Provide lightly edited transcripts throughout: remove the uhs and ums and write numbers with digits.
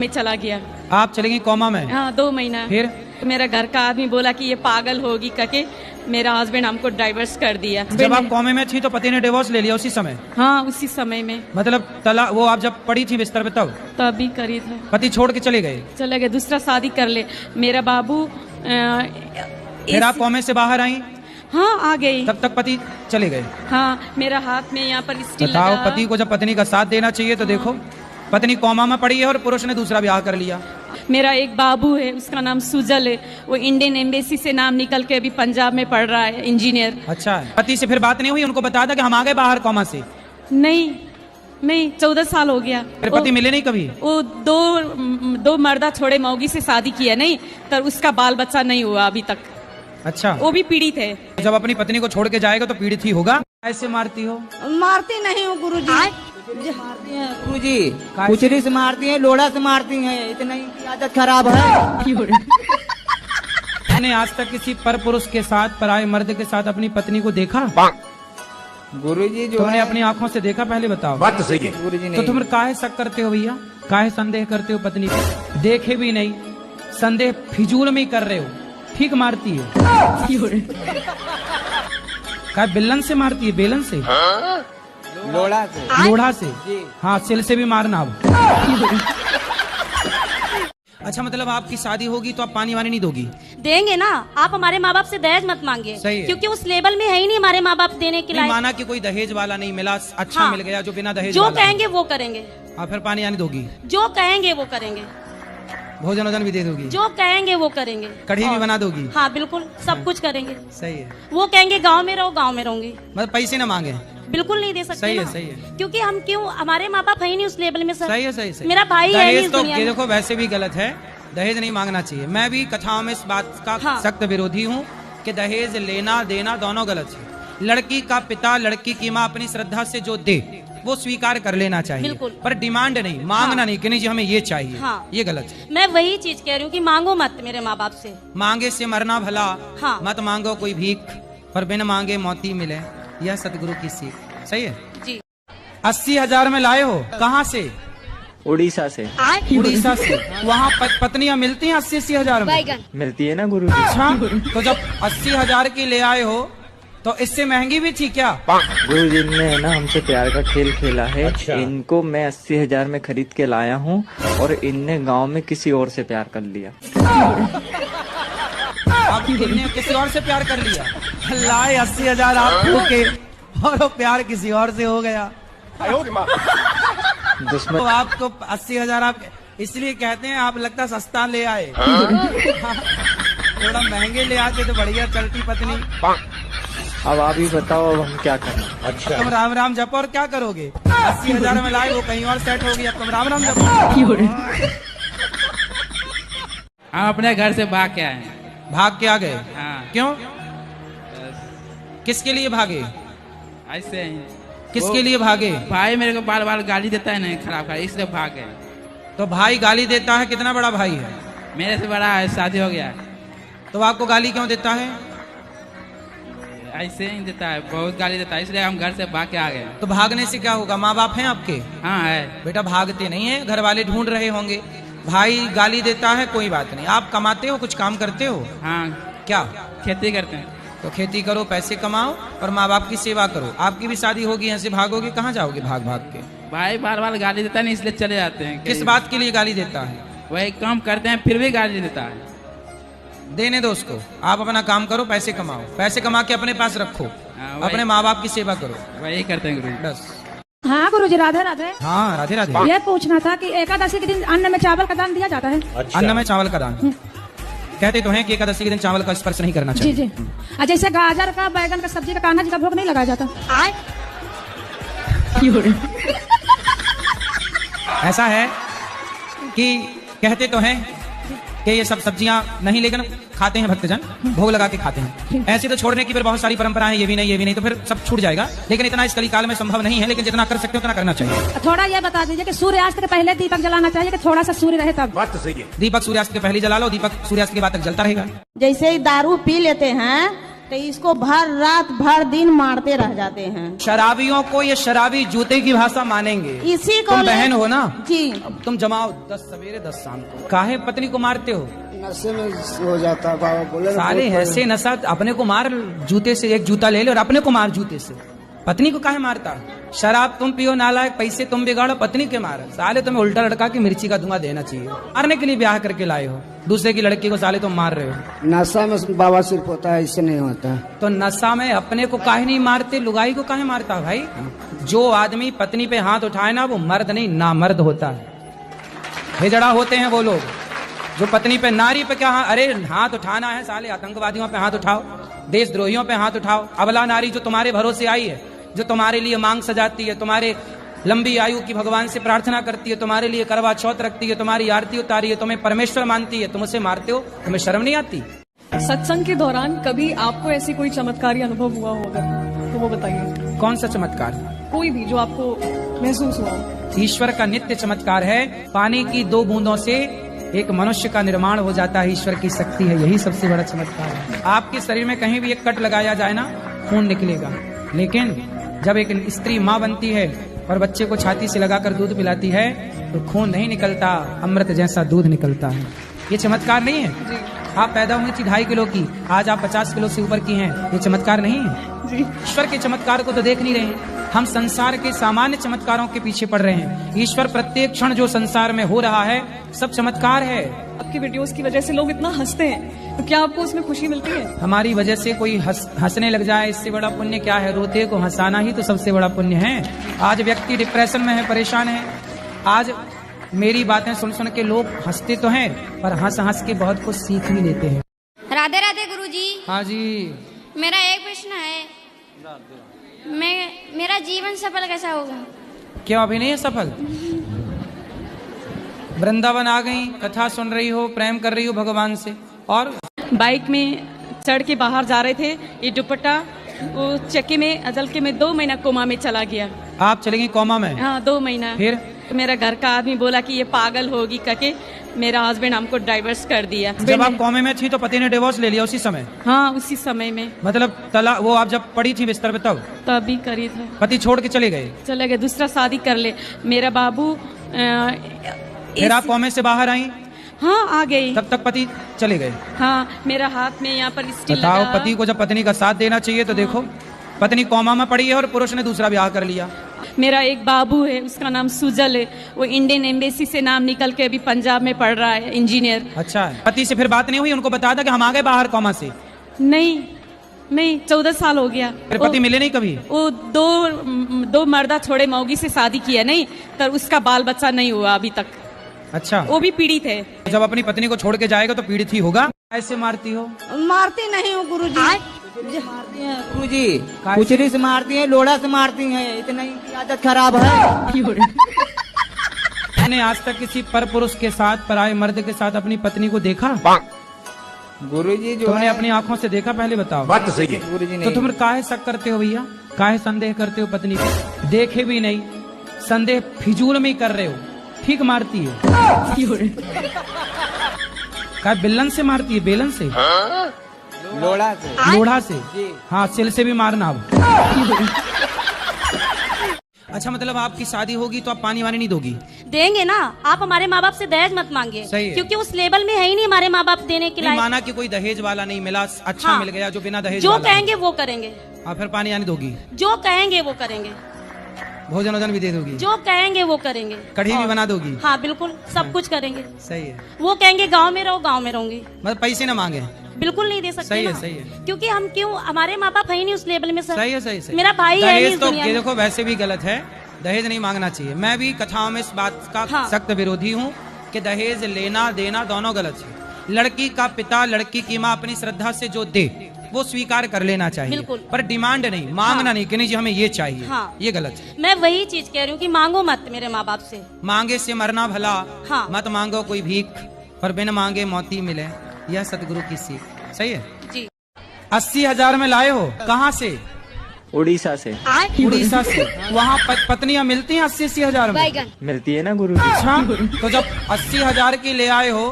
में चला गया। आप चले गई कोमा में? हाँ 2 महीना। फिर मेरा घर का आदमी बोला कि ये पागल होगी करके मेरा हस्बैंड हमको डाइवर्स कर दिया। जब आप कोमे में थी तो पति ने डिवोर्स ले लिया उसी समय? हाँ उसी समय में। मतलब तलाक वो आप जब पड़ी थी बिस्तर पे तभी करी था। पति छोड़ के चले गए? चले गए, दूसरा शादी कर ले। मेरा बाबू फिर आप कोमे से बाहर आई? हाँ आ गई। तब तक पति चले गए? हाँ मेरा हाथ में यहाँ पर स्टील बताओ, लगा। पति को जब पत्नी का साथ देना चाहिए तो देखो पत्नी कोमा में पड़ी है और पुरुष ने दूसरा ब्याह कर लिया। मेरा एक बाबू है, उसका नाम सुजल है, वो इंडियन एम्बेसी से नाम निकल के अभी पंजाब में पढ़ रहा है, इंजीनियर। अच्छा है। पति से फिर बात नहीं हुई? उनको बता था कि हम आ गए बाहर कोमा से? नहीं 14 साल हो गया। फिर पति मिले नहीं कभी? वो दो मर्दा छोड़े मौगी से शादी किया, नहीं तो उसका बाल बच्चा नहीं हुआ अभी तक। अच्छा, वो भी पीड़ित है। जब अपनी पत्नी को छोड़ के जाएगा तो पीड़ित ही होगा। ऐसे मारती हो? मारती नहीं हूँ गुरुजी। मारती हैं गुरुजी, कुचरी से मारती हैं, लोड़ा से मारती हैं, इतना इनकी आदत खराब है। मैंने आज तक किसी पर पुरुष के साथ, पराये मर्द के साथ अपनी पत्नी को देखा? गुरुजी जो तुमने अपनी आंखों से देखा? पहले बताओ। बात तो सही है गुरुजी तो तुम काहे शक करते हो भैया? काहे संदेह करते हो पत्नी पे? देखे भी नहीं, संदेह फिजूल में ही कर रहे हो। ठीक मारती है? क्या बिल्लन से मारती है? बेलन से? लोड़ा से। लोढ़ा से? हाँ, सिल से भी मारना अब। अच्छा, मतलब आपकी शादी होगी तो आप पानी वानी नहीं दोगी? देंगे ना। आप हमारे माँ बाप से दहेज मत मांगे। सही है। क्योंकि उस लेवल में है ही नहीं हमारे माँ बाप देने के नहीं, लिए। माना कि कोई दहेज वाला नहीं मिला, अच्छा हाँ। मिल गया जो बिना दहेज जो वाला। कहेंगे वो करेंगे। फिर पानी वानी दोगी? जो कहेंगे वो करेंगे। भोजन वोजन भी दे दोगी? जो कहेंगे वो करेंगे। कढ़ी भी बना दोगी? हाँ बिल्कुल, सब कुछ करेंगे। सही है। वो कहेंगे गाँव में रहो, गाँव में रहूंगी। मतलब पैसे ना मांगे? बिल्कुल नहीं दे सकते सही है, ना। सही है। क्योंकि हम क्यों, हमारे माँ बाप है ही नहीं उस लेवल में सर। सही है, सही है। मेरा भाई है नहीं दहेज इस तो दुनिया ये में। देखो वैसे भी गलत है, दहेज नहीं मांगना चाहिए। मैं भी कथाओं में इस बात का हाँ। सख्त विरोधी हूँ कि दहेज लेना देना दोनों गलत है। लड़की का पिता लड़की की माँ अपनी श्रद्धा से जो दे वो स्वीकार कर लेना चाहिए, बिल्कुल। पर डिमांड नहीं, मांगना हाँ। नहीं कि नहीं जी हमें ये चाहिए। हाँ। ये गलत है। मैं वही चीज कह रही हूँ कि मांगो मत मेरे माँ बाप से। मांगे से मरना भला, हाँ। मत मांगो कोई भीख, पर बिन मांगे मौती मिले, यह सतगुरु की सीख। सही है। जी। 80,000 में लाए हो? कहाँ से? उड़ीसा से। उड़ीसा से? वहाँ पत्नियां मिलती हैं 80,000 में? मिलती है ना गुरुजी। अच्छा, तो जब 80,000 की ले आए हो तो इससे महंगी भी थी क्या? गुरुजी ने ना हमसे प्यार का खेल खेला है। अच्छा। इनको मैं 80,000 में खरीद के लाया हूँ और इनने गांव में किसी और से प्यार कर लिया। अब इनने किसी और से प्यार कर लिया? लाए 80,000 आपको के और वो प्यार किसी और से हो गया। दुश्मन तो आपको 80,000 आप इसलिए कहते हैं, आप लगता सस्ता ले आए। थोड़ा महंगे ले आते तो बढ़िया चलती पत्नी। अब आप ही बताओ अब हम क्या करें। अच्छा, तुम राम राम जपो और क्या करोगे? 80,000 में लाए, वो कहीं और सेट होगी, अब तुम राम राम जपो। हम अपने घर से भाग के आए। भाग के आ गए? हाँ। क्यों? किसके लिए भागे? ऐसे ही। किसके लिए भागे? भाई मेरे को बार बार गाली देता है ना, खराब खराब, इसलिए भाग गए। तो भाई गाली देता है? कितना बड़ा भाई है? मेरे से बड़ा है, शादी हो गया है। तो आपको गाली क्यों देता है? ऐसे ही देता है, बहुत गाली देता है, इसलिए हम घर से भाग के आ गए। तो भागने से क्या होगा? माँ बाप हैं आपके? हाँ है। बेटा भागते नहीं है, घर वाले ढूंढ रहे होंगे। भाई गाली देता है, कोई बात नहीं। आप कमाते हो, कुछ काम करते हो? हाँ क्या? खेती करते हैं। तो खेती करो, पैसे कमाओ और माँ बाप की सेवा करो। आपकी भी शादी होगी, यहाँ से भागोगे? कहाँ जाओगे भाग भाग के? भाई बार बार गाली देता है ना, इसलिए चले जाते हैं। किस बात के लिए गाली देता है? वही काम करते हैं फिर भी गाली देता है। देने दो उसको, आप अपना काम करो, पैसे कमाओ, पैसे कमा के अपने पास रखो, वही- अपने माँ बाप की सेवा करो, वही करते हैं गुरु। बस। हाँ गुरुजी, राधे राधे। हाँ राधे राधे। ये पूछना था कि एकादशी के दिन अन्न में चावल का दान दिया जाता है? अच्छा। अन्न में चावल का दान कहते तो हैं कि एकादशी के दिन चावल का स्पर्श नहीं करना जी चाहिए। जी। और जैसे गाजर का, बैगन का, सब्जी का, कान्हा जी का भोग नहीं लगाया जाता? ऐसा है कि कहते तो हैं कि ये सब सब्जियां नहीं, लेकिन खाते हैं भक्तजन, भोग लगा के खाते हैं। ऐसे तो छोड़ने की फिर बहुत सारी परंपराएं, ये भी नहीं, ये भी नहीं, तो फिर सब छूट जाएगा। लेकिन इतना इस कलिकाल में संभव नहीं है, लेकिन जितना कर सकते हो उतना करना चाहिए। थोड़ा ये बता दीजिए कि सूर्यास्त के पहले दीपक जलाना चाहिए कि थोड़ा सा सूर्य रहे तब? बात तो सही है। दीपक सूर्यास्त के पहले जला लो, दीपक सूर्यास्त के बाद तक जलता रहेगा। जैसे ही दारू पी लेते हैं तो इसको भर रात भर दिन मारते रह जाते हैं। शराबियों को ये शराबी जूते की भाषा मानेंगे। इसी को तुम बहन हो ना जी। अब तुम जमाओ 10 सवेरे 10 शाम को। काहे पत्नी को मारते हो? नशे में हो जाता है बाबा, बोले साले ऐसे नशा, अपने को मार जूते से, एक जूता ले ले और अपने को मार जूते से। पत्नी को काहे मारता? शराब तुम पियो नालायक, पैसे तुम बिगाड़ो, पत्नी के मार। साले तुम्हें उल्टा लड़का की मिर्ची का धुआं देना चाहिए। मारने के लिए ब्याह करके लाए हो दूसरे की लड़की को, साले तुम मार रहे हो। नशा में बाबा सिर्फ होता है, इससे नहीं होता। तो नशा में अपने को काहे नहीं मारते, लुगाई को काहे मारता भाई? जो आदमी पत्नी पे हाथ उठाए ना वो मर्द नहीं नामर्द होता है। हिजड़ा होते हैं वो लोग जो पत्नी पे, नारी पे क्या अरे हाथ उठाना है साले, आतंकवादियों पे हाथ उठाओ, देशद्रोहियों पे हाथ उठाओ। अबला नारी जो तुम्हारे भरोसे आई है, जो तुम्हारे लिए मांग सजाती है, तुम्हारे लंबी आयु की भगवान से प्रार्थना करती है, तुम्हारे लिए करवा चौथ रखती है, तुम्हारी आरती उतारी है, तुम्हें परमेश्वर मानती है, तुम उसे मारते हो, तुम्हें शर्म नहीं आती? सत्संग के दौरान कभी आपको ऐसी कोई चमत्कारी अनुभव हुआ होगा तो वो बताइए। कौन सा चमत्कार? कोई भी जो आपको महसूस हुआ हो। ईश्वर का नित्य चमत्कार है। पानी की 2 बूंदों से एक मनुष्य का निर्माण हो जाता है। ईश्वर की शक्ति है, यही सबसे बड़ा चमत्कार है। आपके शरीर में कहीं भी एक कट लगाया जाए ना, खून निकलेगा, लेकिन जब एक स्त्री माँ बनती है और बच्चे को छाती से लगाकर दूध पिलाती है तो खून नहीं निकलता, अमृत जैसा दूध निकलता है। ये चमत्कार नहीं है? आप पैदा हुई थी 2.5 किलो की, आज आप 50 किलो से ऊपर की हैं, ये चमत्कार नहीं है? ईश्वर के चमत्कार को तो देख नहीं रहे, हम संसार के सामान्य चमत्कारों के पीछे पड़ रहे हैं। ईश्वर प्रत्येक क्षण जो संसार में हो रहा है सब चमत्कार है। आपकी वीडियोस की वजह से लोग इतना हंसते हैं, तो क्या आपको उसमें खुशी मिलती है? हमारी वजह से कोई हंसने लग जाए, इससे बड़ा पुण्य क्या है? रोते को हंसाना ही तो सबसे बड़ा पुण्य है। आज व्यक्ति डिप्रेशन में है, परेशान है। आज मेरी बातें सुन सुन के लोग हंसते तो हैं पर हंस हंस के बहुत कुछ सीख भी लेते हैं। राधे राधे गुरुजी। हाँ जी। मेरा एक प्रश्न है, मेरा जीवन सफल कैसा होगा? क्यों अभी नहीं है सफल? वृंदावन आ गई, कथा सुन रही हो, प्रेम कर रही हो भगवान से, और बाइक में चढ़ के बाहर जा रहे थे, ये दुपट्टा वो चक्के में अजल के में 2 महीना कोमा में चला गया। आप चलेंगी कोमा में? हाँ 2 महीना। फिर मेरा घर का आदमी बोला कि ये पागल होगी करके मेरा हस्बैंड हमको डाइवर्स कर दिया। जब आप कोमे में थी तो पति ने डिवोर्स ले लिया उसी समय? हाँ उसी समय में। मतलब वो आप जब पड़ी थी बिस्तर पे तभी करी था। पति छोड़ के चले गए? दूसरा शादी कर ले मेरा बाबू। फिर आप कोमे से बाहर आई? हाँ आ गई। तब तक पति चले गए? हाँ मेरा हाथ में यहाँ पर स्टील बताओ, पति को जब पत्नी का साथ देना चाहिए तो देखो, पत्नी कोमा में पड़ी है और पुरुष ने दूसरा ब्याह कर लिया। मेरा एक बाबू है, उसका नाम सुजल है, वो इंडियन एम्बेसी से नाम निकल के अभी पंजाब में पढ़ रहा है, इंजीनियर। अच्छा, पति से फिर बात नहीं हुई? उनको बता था कि हम आ गए बाहर कोमा से? नहीं 14 साल हो गया। फिर पति मिले नहीं कभी? वो दो मर्दा छोड़े मौगी से शादी किया, नहीं तो उसका बाल बच्चा नहीं हुआ अभी तक। अच्छा, वो भी पीड़ित है। जब अपनी पत्नी को छोड़ के जाएगा तो पीड़ित ही होगा। ऐसे मारती हो? मारती नहीं हूँ गुरुजी। मारती हैं गुरुजी, कुचरी से मारती हैं, लोड़ा से मारती हैं, इतना इनकी आदत खराब है। मैंने आज तक किसी पर पुरुष के साथ, पराये मर्द के साथ अपनी पत्नी को देखा? गुरुजी जो तुमने अपनी आंखों से देखा? पहले बताओ। बात तो सही है गुरुजी। तो तुम काहे शक करते हो भैया? काहे संदेह करते हो पत्नी को? देखे भी नहीं, संदेह फिजूल में कर रहे हो। ठीक मारती है? क्या बेलन से मारती है? बेलन से? लोड़ा से। लोढ़ा से? हाँ, सिल से भी मारना अब। अच्छा, मतलब आपकी शादी होगी तो आप पानी वानी नहीं दोगी? देंगे ना। आप हमारे माँ बाप से दहेज मत मांगे, क्योंकि उस लेवल में है ही नहीं हमारे माँ बाप देने के लिए। माना कि कोई दहेज वाला नहीं मिला, अच्छा हाँ, मिल गया जो बिना दहेज जो वाला कहेंगे वो करेंगे। फिर पानी वानी दोगी? जो कहेंगे वो करेंगे। भोजन वोजन भी दे दोगी? जो कहेंगे वो करेंगे। कढ़ी भी बना दोगी? हाँ बिल्कुल, सब कुछ करेंगे। सही है। वो कहेंगे गांव में रहो, गांव में रहूंगी। मतलब पैसे ना मांगे? बिल्कुल नहीं दे सकते। सही है, ना। सही है। क्योंकि हम क्यों, हमारे माँ बाप है ही नहीं उस लेवल में। सर सही है, सही है। मेरा भाई है दहेज तो ये देखो वैसे भी गलत है, दहेज नहीं मांगना चाहिए। मैं भी कथाओं में इस बात का सख्त विरोधी हूँ कि दहेज लेना देना दोनों गलत है। लड़की का पिता लड़की की माँ अपनी श्रद्धा से जो दे वो स्वीकार कर लेना चाहिए, पर डिमांड नहीं, मांगना नहीं कि नहीं जी हमें ये चाहिए। ये गलत है। मैं वही चीज कह रही हूँ कि मांगो मत मेरे माँ बाप से। मांगे से मरना भला, मत मांगो कोई भीख, और बिन मांगे मोती मिले, यह सतगुरु की सीख। सही है जी। 80,000 में लाए हो? कहाँ से? उड़ीसा से। उड़ीसा से? वहाँ पत्नियां मिलती हैं 80-80 हजार में? मिलती है ना गुरु। अच्छा, तो जब 80,000 की ले आए हो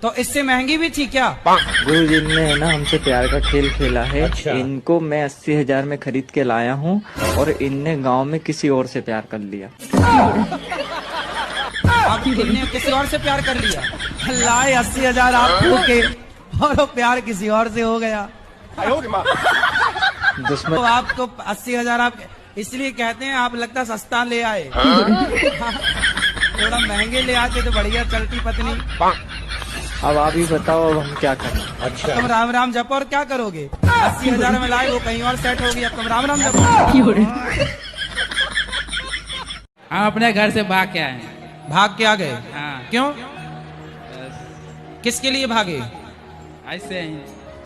तो इससे महंगी भी थी क्या? गुरुजी ने है ना हमसे प्यार का खेल खेला है। इनको मैं 80,000 में खरीद के लाया हूँ और इनने गांव में किसी और से प्यार कर लिया। आप इनने किसी और से प्यार कर लिया? अल्लाह, 80,000 आपको के और वो प्यार किसी और से हो गया। दुश्मन तो आपको 80,000 आप इसलिए कहते हैं, आप लगता सस्ता ले आए। थोड़ा महंगे ले आते तो बढ़िया चलती पत्नी। अब आप ही बताओ, अब हम क्या करें? अच्छा, तुम राम राम जपो और क्या करोगे? 80,000 में लाए, वो कहीं और सेट होगी, अब तुम राम राम जपो। हम अपने घर से भाग के आए। भाग के आ गए? हाँ। क्यों? किसके लिए भागे? ऐसे ही।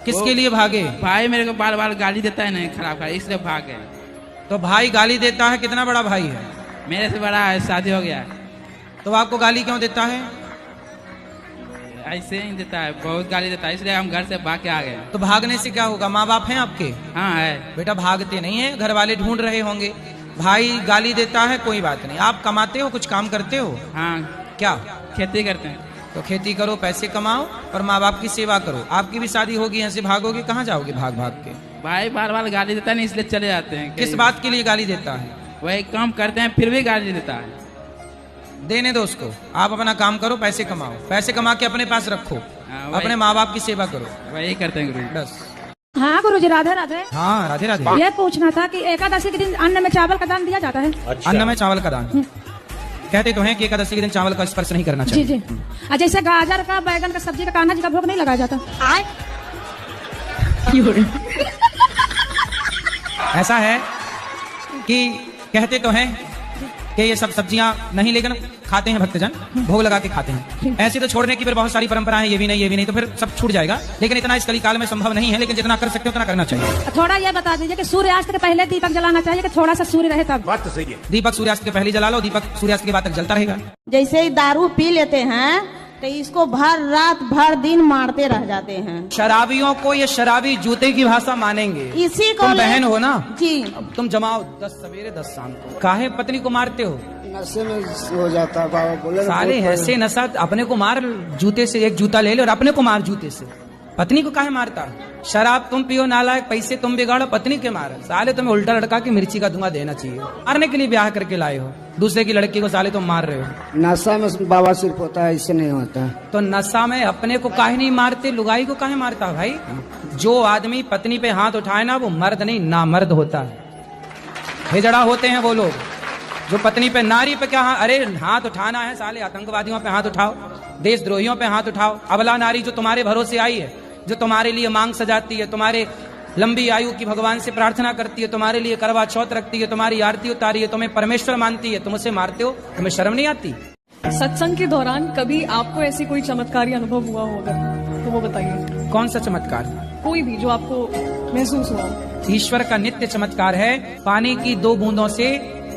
किसके लिए भागे? भाई मेरे को बार बार गाली देता है ना, खराब खराब, इसलिए भाग गए। तो भाई गाली देता है? कितना बड़ा भाई है? मेरे से बड़ा है, शादी हो गया है। तो आपको गाली क्यों देता है? ऐसे ही देता है, बहुत गाली देता है, इसलिए हम घर से भाग के आ गए। तो भागने से क्या होगा? माँ बाप हैं आपके? हाँ है। बेटा भागते नहीं है, घर वाले ढूंढ रहे होंगे। भाई गाली देता है, कोई बात नहीं। आप कमाते हो, कुछ काम करते हो? हाँ। क्या? खेती करते हैं। तो खेती करो, पैसे कमाओ और माँ बाप की सेवा करो। आपकी भी शादी होगी, यहाँ से भागोगे? कहाँ जाओगे भाग भाग के? भाई बार बार गाली देता है ना, इसलिए चले जाते हैं। किस बात के लिए गाली देता है? वही काम करते हैं फिर भी गाली देता है। देने दो उसको, आप अपना काम करो, पैसे कमाओ, पैसे कमा के अपने पास रखो, अपने माँ बाप की सेवा करो। वही करते हैं गुरु। बस। हाँ गुरुजी, राधे राधे। हाँ राधे राधे। ये पूछना था कि एकादशी के दिन अन्न में चावल का दान दिया जाता है? अच्छा। अन्न में चावल का दान कहते तो हैं कि एकादशी के दिन चावल का स्पर्श नहीं करना चाहिए। जी जी। जैसे गाजर का, बैगन का, सब्जी का, कान्हा जी का भोग नहीं लगाया जाता? ऐसा है कि कहते तो हैं कि ये सब सब्जियां नहीं, लेकिन खाते हैं भक्तजन, भोग लगा के खाते हैं। ऐसे तो छोड़ने की फिर बहुत सारी परंपराएं हैं, ये भी नहीं, ये भी नहीं, तो फिर सब छूट जाएगा। लेकिन इतना इस कलिकाल में संभव नहीं है, लेकिन जितना कर सकते हो उतना करना चाहिए। थोड़ा ये बता दीजिए कि सूर्यास्त के पहले दीपक जलाना चाहिए कि थोड़ा सा सूर्य रहे तब? बात तो सही है। दीपक सूर्यास्त के पहले जला लो, दीपक सूर्यास्त के बाद तक जलता रहेगा। जैसे ही दारू पी लेते हैं तो इसको भर रात भर दिन मारते रह जाते हैं। शराबियों को ये शराबी जूते की भाषा मानेंगे। इसी को तुम बहन हो ना जी, अब तुम जमाओ 10 सवेरे 10 शाम को। काहे पत्नी को मारते हो? नशे में हो जाता है, बाबा बोले ना। साले ऐसे नशा, अपने को मार जूते से, एक जूता ले ले और अपने को मार जूते से। पत्नी को काहे मारता? शराब तुम पियो नालायक, पैसे तुम बिगाड़ो, पत्नी के मार। साले तुम्हें उल्टा लड़का की मिर्ची का धुआं देना चाहिए। मारने के लिए ब्याह करके लाए हो, दूसरे की लड़की को साले तुम मार रहे हो। नशा में बाबा सिर्फ होता है, इससे नहीं होता। तो नशा में अपने को काहे नहीं मारते, लुगाई को काहे मारता भाई? जो आदमी पत्नी पे हाथ उठाए ना, वो मर्द नहीं नामर्द होता है। हिजड़ा होते हैं वो लोग जो पत्नी पे, नारी पे क्या अरे हाथ उठाना है, साले आतंकवादियों पे हाथ उठाओ, देशद्रोहियों पे हाथ उठाओ। अबला नारी जो तुम्हारे भरोसे आई है, जो तुम्हारे लिए मांग सजाती है, तुम्हारे लंबी आयु की भगवान से प्रार्थना करती है, तुम्हारे लिए करवा चौथ रखती है, तुम्हारी आरती उतारी है, तुम्हें परमेश्वर मानती है, तुम उसे मारते हो, तुम्हें शर्म नहीं आती? सत्संग के दौरान कभी आपको ऐसी कोई चमत्कारी अनुभव हुआ हो अगर, तो वो बताइए। कौन सा चमत्कार? कोई भी जो आपको महसूस हुआ। ईश्वर का नित्य चमत्कार है। पानी की 2 बूंदों से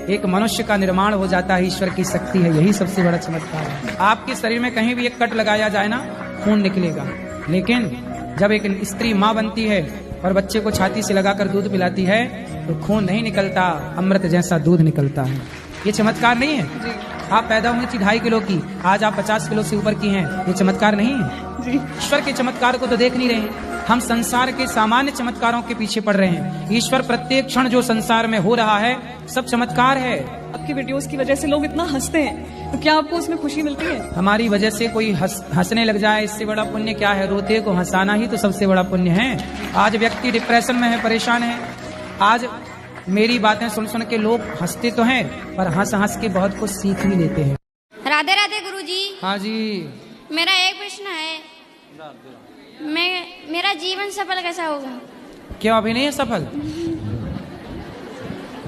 एक मनुष्य का निर्माण हो जाता है, ईश्वर की शक्ति है, यही सबसे बड़ा चमत्कार है। आपके शरीर में कहीं भी एक कट लगाया जाए ना, खून निकलेगा, लेकिन जब एक स्त्री माँ बनती है और बच्चे को छाती से लगाकर दूध पिलाती है तो खून नहीं निकलता, अमृत जैसा दूध निकलता है। ये चमत्कार नहीं है? आप पैदा हुई थी 2.5 किलो की, आज आप 50 किलो से ऊपर की हैं, ये चमत्कार नहीं है? ईश्वर के चमत्कार को तो देख नहीं रहे, हम संसार के सामान्य चमत्कारों के पीछे पड़ रहे हैं। ईश्वर प्रत्येक क्षण जो संसार में हो रहा है सब चमत्कार है। आपकी वीडियोस की वजह से लोग इतना हंसते हैं, तो क्या आपको उसमें खुशी मिलती है? हमारी वजह से कोई हंसने लग जाए, इससे बड़ा पुण्य क्या है? रोते को हंसाना ही तो सबसे बड़ा पुण्य है। आज व्यक्ति डिप्रेशन में है, परेशान है, आज मेरी बातें सुन सुन के लोग हंसते तो हैं पर हंस हंस के बहुत कुछ सीख भी लेते हैं। राधे राधे गुरुजी। हाँ जी। मेरा एक प्रश्न है, मेरा जीवन सफल कैसा होगा? क्यों अभी नहीं है सफल?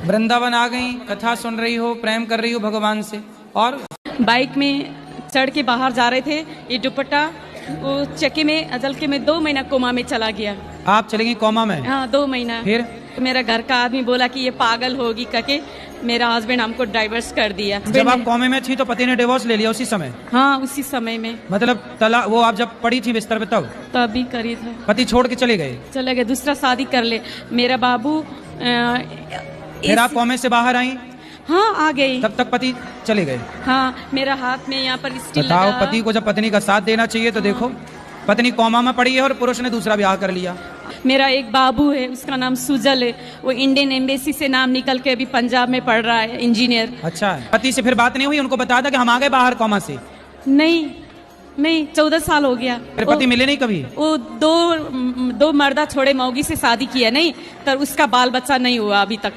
वृंदावन आ गई, कथा सुन रही हो, प्रेम कर रही हो भगवान से, और बाइक में चढ़ के बाहर जा रहे थे, ये दुपट्टा वो चक्के में अजल के में 2 महीना कोमा में चला गया। आप चलेंगी कोमा में? हाँ 2 महीना। फिर तो मेरा घर का आदमी बोला कि ये पागल होगी करके मेरा हस्बैंड हमको डाइवर्स कर दिया। जब आप कोमे में थी तो पति ने डिवोर्स ले लिया उसी समय? हाँ उसी समय में। मतलब तला वो आप जब पड़ी थी बिस्तर पे तभी करी था। पति छोड़ के चले गए? दूसरा शादी कर ले मेरा बाबू। फिर आप कोमे से बाहर आई? हाँ आ गई। तब तक पति चले गए? हाँ, मेरा हाथ में यहाँ पर स्टील बताओ, लगा। पति को जब पत्नी का साथ देना चाहिए तो देखो, पत्नी कोमा में पड़ी है और पुरुष ने दूसरा ब्याह कर लिया। मेरा एक बाबू है, उसका नाम सुजल है, वो इंडियन एम्बेसी से नाम निकल के अभी पंजाब में पढ़ रहा है, इंजीनियर। अच्छा है। पति से फिर बात नहीं हुई? उनको बता था कि हम आ गए बाहर कोमा से? नहीं 14 साल हो गया। फिर पति मिले नहीं कभी? वो दो मर्दा छोड़े मौगी से शादी किया, नहीं तो उसका बाल बच्चा नहीं हुआ अभी तक।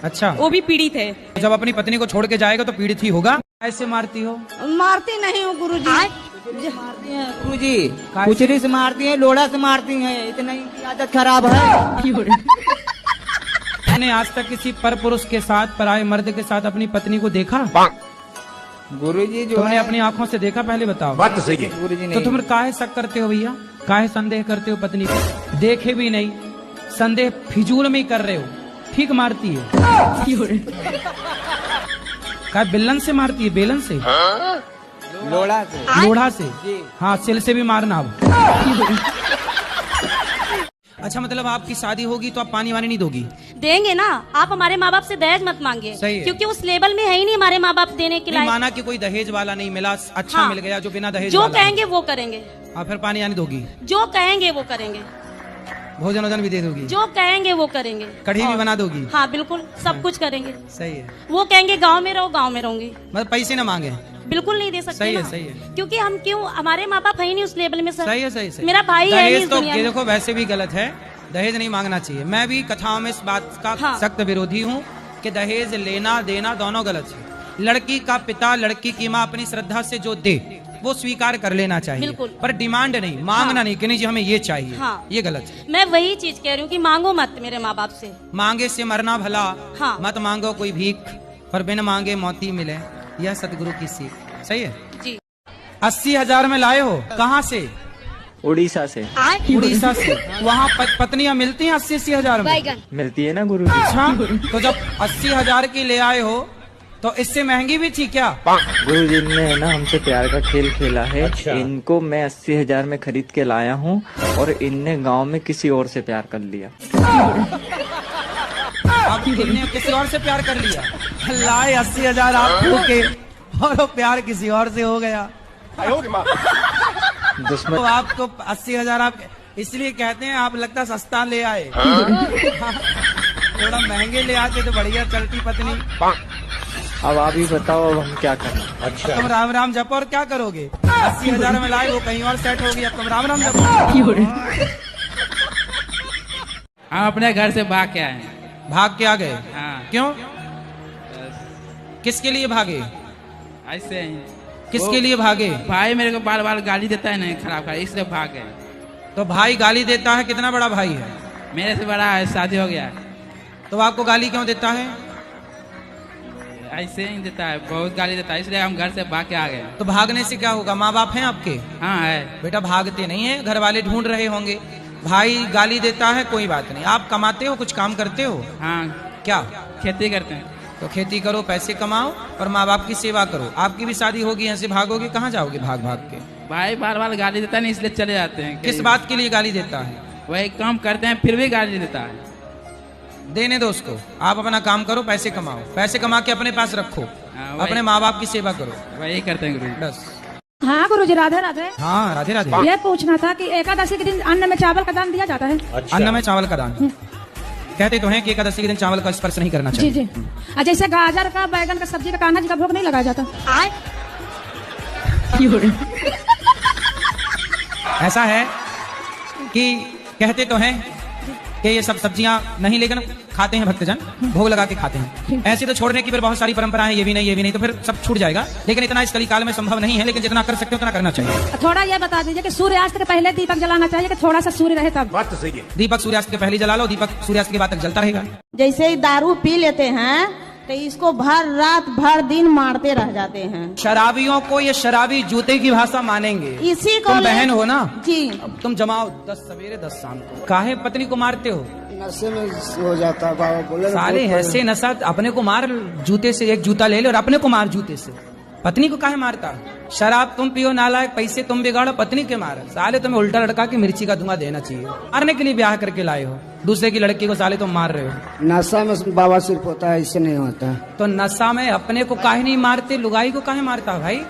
अच्छा, वो भी पीड़ित है। जब अपनी पत्नी को छोड़ के जाएगा तो पीड़ित ही होगा। ऐसे मारती हो? मारती नहीं हूँ गुरुजी। मारती हैं गुरुजी, कुचरी से मारती हैं, लोड़ा से मारती हैं, इतना इनकी आदत खराब है। मैंने आज तक किसी पर पुरुष के साथ, पराये मर्द के साथ अपनी पत्नी को देखा? गुरुजी जो तुमने अपनी आंखों से देखा? पहले बताओ। बात तो सही है गुरुजी तो तुम काहे शक करते हो भैया? काहे संदेह करते हो पत्नी को? देखे भी नहीं, संदेह फिजूल में ही कर रहे हो। ठीक मारती है? क्या बेलन से मारती है? बेलन से? लोड़ा से। लोढ़ा से? हाँ, सिल से भी मारना अब। अच्छा, मतलब आपकी शादी होगी तो आप पानी वानी नहीं दोगी? देंगे ना, आप हमारे माँ बाप से दहेज मत मांगिए। सही है। क्योंकि उस लेवल में है ही नहीं हमारे माँ बाप देने के लायक। माना कि कोई दहेज वाला नहीं मिला, अच्छा हाँ, मिल गया जो बिना दहेज जो वाला कहेंगे वो करेंगे। आप फिर पानी वानी दोगी? जो कहेंगे वो करेंगे। भोजन वोजन भी दे दोगी? जो कहेंगे वो करेंगे। कढ़ी भी बना दोगी? हाँ बिल्कुल, सब कुछ करेंगे। सही है। वो कहेंगे गाँव में रहो, गाँव में रहूंगी। मतलब पैसे न मांगे? बिल्कुल नहीं दे सकते। सही है, ना। सही है। क्योंकि हम क्यों, हमारे माँ बाप है ही नहीं उस लेवल में सर। सही है, सही है। मेरा भाई है नहीं दहेज इस तो दुनिया ये में। देखो वैसे भी गलत है, दहेज नहीं मांगना चाहिए। मैं भी कथाओं में इस बात का हाँ। सख्त विरोधी हूँ कि दहेज लेना देना दोनों गलत है। लड़की का पिता लड़की की माँ अपनी श्रद्धा से जो दे वो स्वीकार कर लेना चाहिए, बिल्कुल। पर डिमांड नहीं, मांगना हाँ। नहीं कि नहीं जी हमें ये चाहिए। हाँ। ये गलत है। मैं वही चीज कह रही हूँ कि मांगो मत मेरे माँ बाप से। मांगे से मरना भला, हाँ। मत मांगो कोई भीख, पर बिन मांगे मौती मिले, यह सतगुरु की सीख। सही है जी। 80,000 में लाए हो? कहाँ से? उड़ीसा से। उड़ीसा से? वहाँ पत्नियां मिलती हैं 80,000 में? मिलती है ना गुरुजी। अच्छा, तो जब 80,000 की ले आए हो तो इससे महंगी भी थी क्या? गुरुजी ने ना हमसे प्यार का खेल खेला है। इनको मैं 80,000 में खरीद के लाया हूँ और इनने गांव में किसी और से प्यार कर लिया। आप इनने किसी और से प्यार कर लिया? लाए 80,000 आपको के और वो प्यार किसी और से हो गया। दुश्मन तो आपको 80,000 आप इसलिए कहते हैं, आप लगता सस्ता ले आए। थोड़ा महंगे ले आते तो बढ़िया चलती पत्नी। अब आप ही बताओ, अब हम क्या करें? अच्छा, तुम राम राम जपो और क्या करोगे? 80,000 में लाए, वो कहीं और सेट होगी, अब तुम राम राम जपो। हम अपने घर से भाग के आए हैं। भाग के आ गए? हाँ। क्यों? किसके लिए भागे? ऐसे ही। किसके लिए भागे? भाई मेरे को बार बार गाली देता है ना, खराब खराब, इसलिए भाग गए। तो भाई गाली देता है? कितना बड़ा भाई है? मेरे से बड़ा है, शादी हो गया है। तो आपको गाली क्यों देता है? ऐसे ही देता है, बहुत गाली देता है, इसलिए हम घर से भाग के आ गए। तो भागने से क्या होगा? माँ बाप हैं आपके? हाँ है। बेटा भागते नहीं है, घर वाले ढूंढ रहे होंगे। भाई गाली देता है, कोई बात नहीं। आप कमाते हो, कुछ काम करते हो? हाँ। क्या? खेती करते हैं। तो खेती करो, पैसे कमाओ और माँ बाप की सेवा करो। आपकी भी शादी होगी, यहाँ से भागोगे? कहाँ जाओगे भाग भाग के? भाई बार बार गाली देता है ना, इसलिए चले जाते हैं। किस बात के लिए गाली देता है? वही काम करते हैं फिर भी गाली देता है। देने दो उसको, आप अपना काम करो, पैसे कमाओ, पैसे कमा के अपने पास रखो, अपने माँ बाप की सेवा करो। वही करते हैं गुरु। बस। हाँ गुरुजी, राधे राधे। हाँ राधे राधे। ये पूछना था कि एकादशी के दिन अन्न में चावल का दान दिया जाता है? अच्छा। अन्न में चावल का दान कहते तो हैं कि एकादशी के दिन चावल का स्पर्श नहीं करना चाहिए। जी जी। जैसे गाजर का, बैगन का, सब्जी का, कान्हा जी का भोग नहीं लगाया जाता? ऐसा है कि कहते तो हैं कि ये सब सब्जियां नहीं, लेकिन खाते हैं भक्तजन, भोग लगा के खाते हैं। ऐसे तो छोड़ने की फिर बहुत सारी परंपराएं, ये भी नहीं, ये भी नहीं, तो फिर सब छूट जाएगा। लेकिन इतना इस कलिकाल में संभव नहीं है, लेकिन जितना कर सकते हो उतना करना चाहिए। थोड़ा ये बता दीजिए कि सूर्यास्त के पहले दीपक जलाना चाहिए कि थोड़ा सा सूर्य रहे तब? बात तो सही है। दीपक सूर्यास्त के पहले जला लो, दीपक सूर्यास्त के बाद तक जलता रहेगा। जैसे ही दारू पी लेते हैं तो इसको भर रात भर दिन मारते रह जाते हैं। शराबियों को ये शराबी जूते की भाषा मानेंगे। इसी को तुम बहन हो ना जी, अब तुम जमाओ 10 सवेरे 10 शाम को। काहे पत्नी को मारते हो? नशे में हो जाता है बाबा बोले ना, साले बहुत ऐसे नशा, अपने को मार जूते से, एक जूता ले ले और अपने को मार जूते से। पत्नी को काहे मारता? शराब तुम पियो नालायक, पैसे तुम बिगाड़ो, पत्नी के मार। साले तुम्हें उल्टा लड़का के मिर्ची का धुआं देना चाहिए। मारने के लिए ब्याह करके लाए हो दूसरे की लड़की को, साले तुम मार रहे हो। नशा में बाबा सिर्फ होता है, इससे नहीं होता। तो नशा में अपने को काहे नहीं मारते, लुगाई को काहे मारता भाई?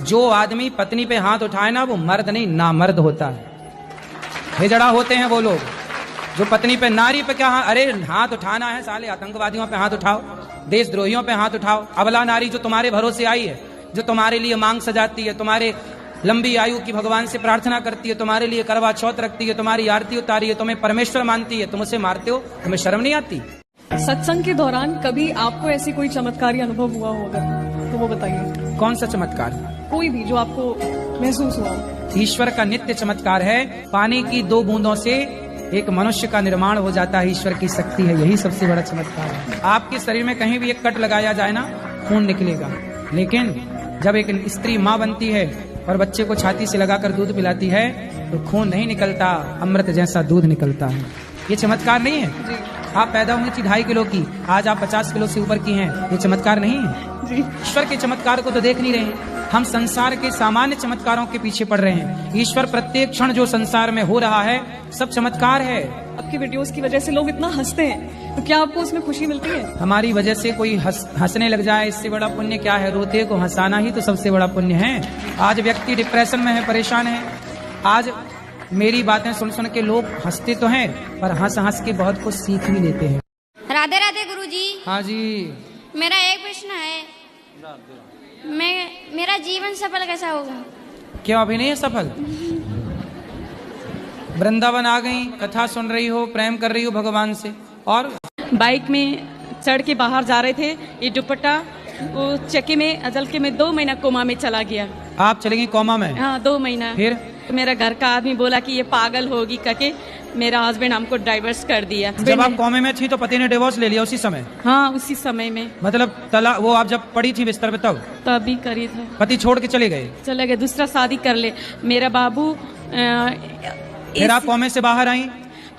जो आदमी पत्नी पे हाथ उठाए ना वो मर्द नहीं नामर्द होता है। हिजड़ा होते हैं वो लोग जो पत्नी पे, नारी पे क्या अरे हाथ उठाना है साले, आतंकवादियों पे हाथ उठाओ, देशद्रोहियों पे हाथ उठाओ। अबला नारी जो तुम्हारे भरोसे आई है, जो तुम्हारे लिए मांग सजाती है, तुम्हारे लंबी आयु की भगवान से प्रार्थना करती है, तुम्हारे लिए करवा चौथ रखती है, तुम्हारी आरती उतारी है, तुम्हें परमेश्वर मानती है, तुम उसे मारते हो, तुम्हें शर्म नहीं आती? सत्संग के दौरान कभी आपको ऐसी कोई चमत्कारी अनुभव हुआ हो अगर, तो वो बताइए। कौन सा चमत्कार? कोई भी जो आपको महसूस हुआ हो। ईश्वर का नित्य चमत्कार है। पानी की 2 बूंदों से एक मनुष्य का निर्माण हो जाता है, ईश्वर की शक्ति है, यही सबसे बड़ा चमत्कार है। आपके शरीर में कहीं भी एक कट लगाया जाए ना, खून निकलेगा, लेकिन जब एक स्त्री माँ बनती है और बच्चे को छाती से लगाकर दूध पिलाती है तो खून नहीं निकलता, अमृत जैसा दूध निकलता है। ये चमत्कार नहीं है? आप पैदा हुई थी 2.5 किलो की, आज आप 50 किलो से ऊपर की हैं, ये चमत्कार नहीं है? ईश्वर के चमत्कार को तो देख नहीं रहे, हम संसार के सामान्य चमत्कारों के पीछे पड़ रहे हैं। ईश्वर प्रत्येक क्षण जो संसार में हो रहा है सब चमत्कार है। आपकी वीडियोस की वजह से लोग इतना हंसते हैं, तो क्या आपको उसमें खुशी मिलती है? हमारी वजह से कोई हंसने लग जाए, इससे बड़ा पुण्य क्या है? रोते को हंसाना ही तो सबसे बड़ा पुण्य है। आज व्यक्ति डिप्रेशन में है, परेशान है, आज मेरी बातें सुन सुन के लोग हंसते तो हैं पर हंस हंस के बहुत कुछ सीख भी लेते हैं। राधे राधे गुरुजी। हाँ जी। मेरा एक प्रश्न है, मेरा जीवन सफल कैसा होगा? क्यों अभी नहीं है सफल? वृंदावन आ गई, कथा सुन रही हो, प्रेम कर रही हो भगवान से, और बाइक में चढ़ के बाहर जा रहे थे, ये दुपट्टा वो चक्के में अजल के में 2 महीना कोमा में चला गया। आप चले गई कोमा में? हाँ 2 महीना। फिर मेरा घर का आदमी बोला कि ये पागल होगी करके मेरा हस्बैंड हमको डाइवर्स कर दिया। जब आप कोमे में थी तो पति ने डिवोर्स ले लिया उसी समय? हाँ उसी समय में। मतलब तलाक, वो आप जब पड़ी थी बिस्तर पे तभी करी था। पति छोड़ के चले गए? दूसरा शादी कर ले मेरा बाबू। फिर आप कोमे से बाहर आई?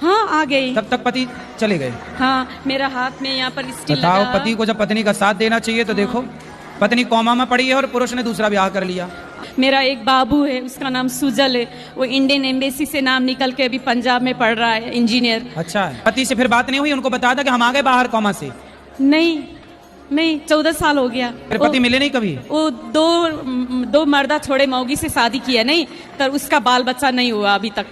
हाँ आ गई। तब तक पति चले गए? हाँ मेरा हाथ में यहाँ पर स्टील लगा। बताओ, पति को जब पत्नी का साथ देना चाहिए तो देखो, पत्नी कोमा में पड़ी है और पुरुष ने दूसरा ब्याह कर लिया। मेरा एक बाबू है, उसका नाम सुजल है, वो इंडियन एम्बेसी से नाम निकल के अभी पंजाब में पढ़ रहा है, इंजीनियर। अच्छा है। पति से फिर बात नहीं हुई? उनको बता था कि हम आ गए बाहर कोमा से? नहीं 14 साल हो गया। फिर पति मिले नहीं कभी? वो दो मर्दा छोड़े मौगी से शादी किया नहीं, तो उसका बाल बच्चा नहीं हुआ अभी तक।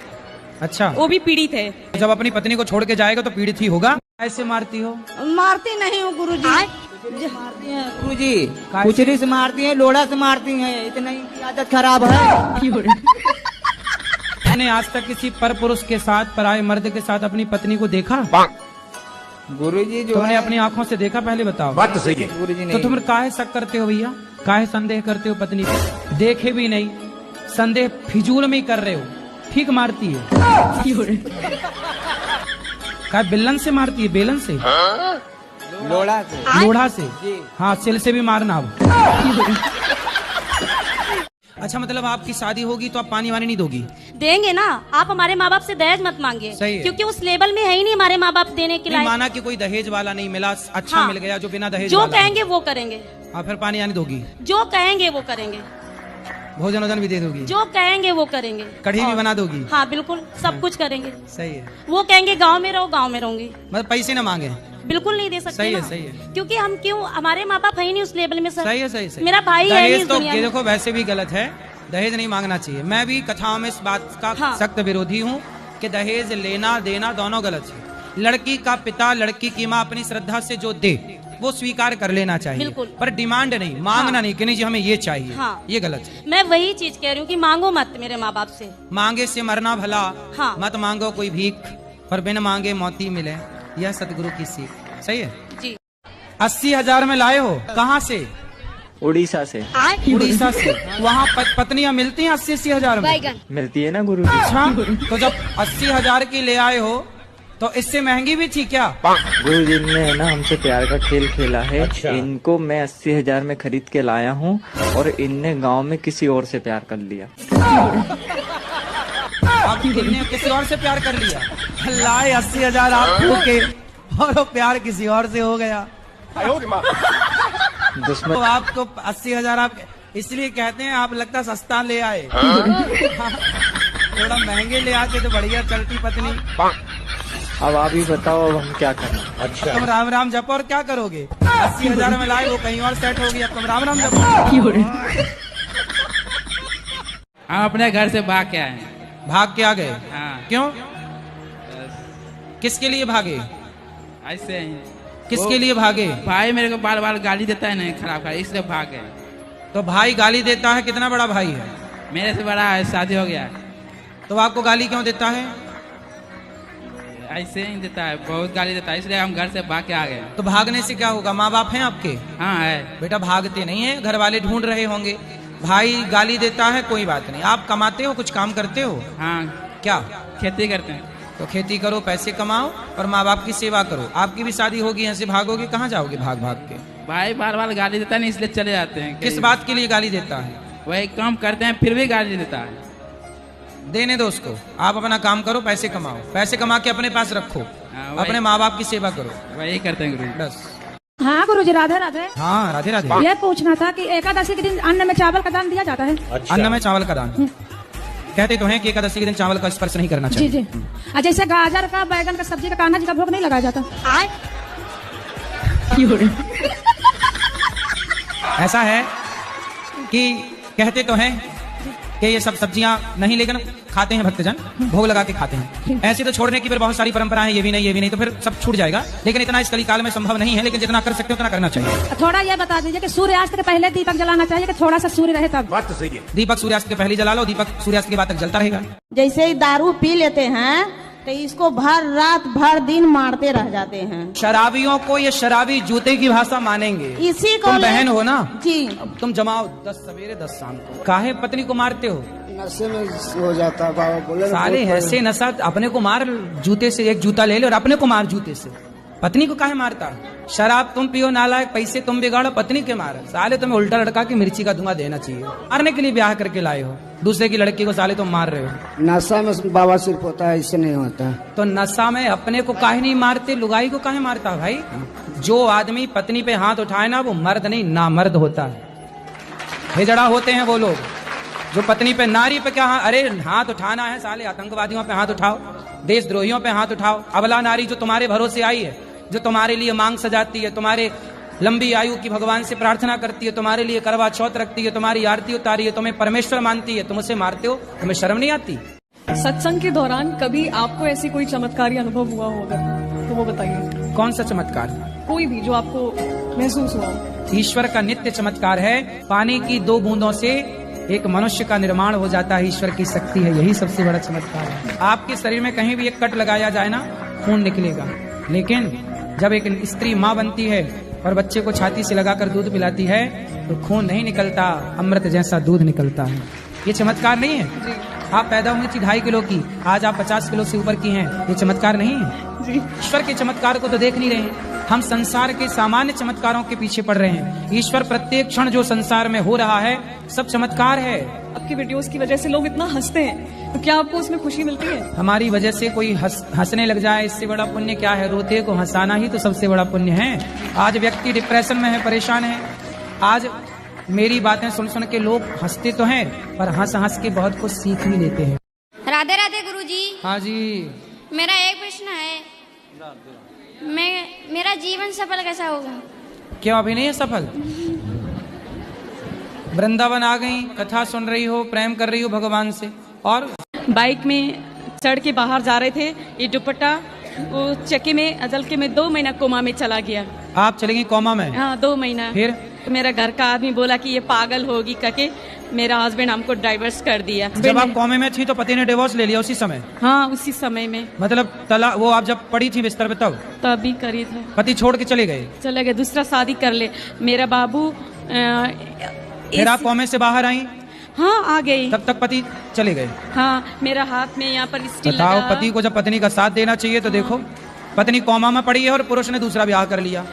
अच्छा। वो भी पीड़ित है। जब अपनी पत्नी को छोड़ के जाएगा तो पीड़ित ही होगा। ऐसे मारती हो? मारती नहीं हूँ गुरुजी। मारती हैं गुरुजी, कुचरी से मारती हैं, लोड़ा से मारती हैं, इतना इनकी आदत खराब है। मैंने आज तक किसी पर पुरुष के साथ, पराये मर्द के साथ अपनी पत्नी को देखा? गुरुजी जो तुमने अपनी आंखों से देखा? पहले बताओ। बात तो सही है गुरुजी। तो तुम काहे शक करते हो भैया? काहे संदेह करते हो पत्नी को? देखे भी नहीं, संदेह फिजूल में ही कर रहे हो। ठीक मारती है। क्या बेलन से मारती है? बेलन से? लोढ़ा से? हाँ सिल से भी मारना। अच्छा, मतलब आपकी शादी होगी तो आप पानी वानी नहीं दोगी? देंगे ना। आप हमारे माँ बाप से दहेज मत मांगिए, क्योंकि उस लेवल में है ही नहीं हमारे माँ बाप देने के लिए। माना कि कोई दहेज वाला नहीं मिला, अच्छा हाँ, मिल गया जो बिना दहेज जो वाला कहेंगे वो करेंगे। आप फिर पानी वानी दोगी? जो कहेंगे वो करेंगे। भोजन वोजन भी दे दोगी? जो कहेंगे वो करेंगे। कढ़ी भी बना दोगी? हाँ बिल्कुल, सब कुछ करेंगे। सही है। वो कहेंगे गाँव में रहो, गाँव में रहूंगी। मतलब पैसे ना मांगे? बिल्कुल नहीं दे सकते। सही है, ना। सही है। क्योंकि हम क्यों, हमारे माँ बाप है ही नहीं उस लेवल में सर। सही है, सही है। मेरा भाई है नहीं इस तो दुनिया में। देखो वैसे भी गलत है, दहेज नहीं मांगना चाहिए। मैं भी कथाओं में इस बात का सख्त विरोधी हूँ कि दहेज लेना देना दोनों गलत है। लड़की का पिता लड़की की माँ अपनी श्रद्धा से जो दे वो स्वीकार कर लेना चाहिए, पर डिमांड नहीं, मांगना नहीं कि नहीं जी हमें ये चाहिए। ये गलत है। मैं वही चीज कह रही हूँ कि मांगो मत मेरे माँ बाप से। मांगे से मरना भला, मत मांगो कोई भीख, पर बिन मांगे मौती मिले, यह सतगुरु की सीख। सही है जी। 80,000 में लाए हो? कहाँ से? उड़ीसा से। उड़ीसा से? वहाँ पत्नियां मिलती हैं 80,000 में? मिलती है ना गुरु जी। अच्छा, तो जब 80,000 की ले आए हो तो इससे महंगी भी थी क्या? गुरु जी ने ना हमसे प्यार का खेल खेला है। अच्छा। इनको मैं 80,000 में खरीद के लाया हूँ और इनने गांव में किसी और से प्यार कर लिया। अब इनने किसी और से प्यार कर लिया? अल्लाह, 80,000 आपको के और वो प्यार किसी और से हो गया। दुश्मन। तो आपको 80,000 आप इसलिए कहते हैं आप लगता सस्ता ले आए। थोड़ा महंगे ले आते तो बढ़िया चलती पत्नी। अब आप ही बताओ अब हम क्या करें। अच्छा तुम राम राम जपो और क्या करोगे? 80,000 में लाए वो कहीं और सेट होगी, अब तुम राम राम जपो। हम अपने घर से भाग के आए। भाग के आ गए? हाँ। क्यों? किसके लिए भागे? ऐसे ही। किसके लिए भागे? भाई मेरे को बार बार गाली देता है ना, खराब इसलिए भाग गए। तो भाई गाली देता है? कितना बड़ा भाई है? मेरे से बड़ा है, शादी हो गया। तो आपको गाली क्यों देता है? ऐसे ही देता है, बहुत गाली देता है, इसलिए हम घर से भाग के आ गए। तो भागने से क्या होगा? माँ बाप हैं आपके? हाँ है। बेटा भागते नहीं है, घर वाले ढूंढ रहे होंगे। भाई गाली देता है कोई बात नहीं, आप कमाते हो, कुछ काम करते हो? हाँ। क्या? खेती करते हैं। तो खेती करो, पैसे कमाओ और माँ बाप की सेवा करो। आपकी भी शादी होगी, यहाँ से भागोगे कहाँ जाओगे भाग भाग के? भाई बार बार गाली देता है, इसलिए चले जाते हैं। किस बात के लिए गाली देता है? वही काम करते हैं फिर भी गाली देता है। देने दो उसको, आप अपना काम करो, पैसे कमाओ, पैसे कमा के अपने पास रखो, अपने माँ बाप की सेवा करो। वही करते हैं गुरु। बस। हाँ गुरु जी, राधे राधे। हाँ राधे राधे। ये पूछना था कि एकादशी के दिन अन्न में चावल का दान दिया जाता है? अच्छा। अन्न में चावल का दान कहते तो हैं कि एकादशी के दिन चावल का स्पर्श नहीं करना चाहिए। जी जी। जैसे गाजर का, बैगन का, सब्जी का, कान्हा जी का भोग नहीं लगाया जाता? ऐसा है कि कहते तो हैं कि ये सब सब्जियां नहीं, लेकिन खाते हैं भक्तजन, भोग लगा के खाते हैं। ऐसे तो छोड़ने की फिर बहुत सारी परंपराएं, ये भी नहीं ये भी नहीं, तो फिर सब छूट जाएगा। लेकिन इतना इस कलिकाल में संभव नहीं है, लेकिन जितना कर सकते हो उतना करना चाहिए। थोड़ा ये बता दीजिए कि सूर्यास्त के पहले दीपक जलाना चाहिए कि थोड़ा सा सूर्य रहे तब? बात तो सही है। दीपक सूर्यास्त के पहले जला लो, दीपक सूर्यास्त के बाद तक जलता रहेगा। जैसे ही दारू पी लेते हैं तो इसको भर रात भर दिन मारते रह जाते हैं। शराबियों को ये शराबी जूते की भाषा मानेंगे। इसी को तुम बहन हो ना जी, अब तुम जमाओ 10 सवेरे 10 शाम को। काहे पत्नी को मारते हो? नशे में हो जाता है बाबा बोले। साले ऐसे नशा, अपने को मार जूते से, एक जूता ले लो और अपने को मार जूते से। पत्नी को काहे मारता? शराब तुम पियो नालायक, पैसे तुम बिगाड़ो, पत्नी के मार। साले तुम्हें उल्टा लड़का की मिर्ची का धुआं देना चाहिए। मारने के लिए ब्याह करके लाए हो, दूसरे की लड़की को साले तुम मार रहे हो। नशा में बाबा सिर्फ होता है, इससे नहीं होता। तो नशा में अपने को काहे नहीं मारते? लुगाई को काहे मारता भाई? जो आदमी पत्नी पे हाथ उठाए ना, वो मर्द नहीं नामर्द होता है। हिजड़ा होते हैं वो लोग जो पत्नी पे, नारी पे क्या अरे हाथ उठाना है? साले आतंकवादियों पे हाथ उठाओ, देशद्रोहियों पे हाथ उठाओ। अबला नारी जो तुम्हारे भरोसे आई है, जो तुम्हारे लिए मांग सजाती है, तुम्हारे लंबी आयु की भगवान से प्रार्थना करती है, तुम्हारे लिए करवा चौथ रखती है, तुम्हारी आरती उतारी है, तुम्हें परमेश्वर मानती है, तुम उसे मारते हो, तुम्हें शर्म नहीं आती? सत्संग के दौरान कभी आपको ऐसी कोई चमत्कारी अनुभव हुआ होगा तो वो बताइए। कौन सा चमत्कार? कोई भी जो आपको महसूस हुआ। ईश्वर का नित्य चमत्कार है। पानी की 2 बूंदों से एक मनुष्य का निर्माण हो जाता है। ईश्वर की शक्ति है, यही सबसे बड़ा चमत्कार है। आपके शरीर में कहीं भी एक कट लगाया जाए ना, खून निकलेगा, लेकिन जब एक स्त्री माँ बनती है और बच्चे को छाती से लगाकर दूध पिलाती है तो खून नहीं निकलता, अमृत जैसा दूध निकलता है। ये चमत्कार नहीं है? आप पैदा हुई थी 2.5 किलो की, आज आप 50 किलो से ऊपर की हैं, ये चमत्कार नहीं है? ईश्वर के चमत्कार को तो देख नहीं रहे, हम संसार के सामान्य चमत्कारों के पीछे पड़ रहे हैं। ईश्वर प्रत्येक क्षण जो संसार में हो रहा है सब चमत्कार है। आपकी वीडियोस की वजह से लोग इतना हंसते हैं, तो क्या आपको उसमें खुशी मिलती है? हमारी वजह से कोई हंसने लग जाए, इससे बड़ा पुण्य क्या है? रोते को हंसाना ही तो सबसे बड़ा पुण्य है। आज व्यक्ति डिप्रेशन में है, परेशान है। आज मेरी बातें सुन सुन के लोग हंसते तो हैं, पर हंस हंस के बहुत कुछ सीख भी लेते हैं। राधे राधे गुरुजी। हाँ जी। मेरा एक प्रश्न है, मेरा जीवन सफल कैसा होगा? क्यों अभी नहीं है सफल? वृंदावन आ गई, कथा सुन रही हो, प्रेम कर रही हो भगवान से, और बाइक में चढ़ के बाहर जा रहे थे, ये दुपट्टा वो चक्के में अदल के में 2 महीना कोमा में चला गया। आप चले गई कोमा में? हाँ 2 महीना। फिर तो मेरा घर का आदमी बोला कि ये पागल होगी करके मेरा हस्बैंड हमको डाइवर्स कर दिया। जब आप कोमे में थी तो पति ने डिवोर्स ले लिया उसी समय? हाँ उसी समय में। मतलब तलाक, वो आप जब पड़ी थी बिस्तर पे तभी करी था। पति छोड़ के चले गए? दूसरा शादी कर ले मेरा बाबू। फिर आप कोमे से बाहर आई? हाँ आ गई। तब तक पति चले गए? हाँ मेरा हाथ में यहाँ पर स्टील बताओ, लगा। पति को जब पत्नी का साथ देना चाहिए तो देखो, पत्नी कोमा में पड़ी है और पुरुष ने दूसरा ब्याह कर लिया।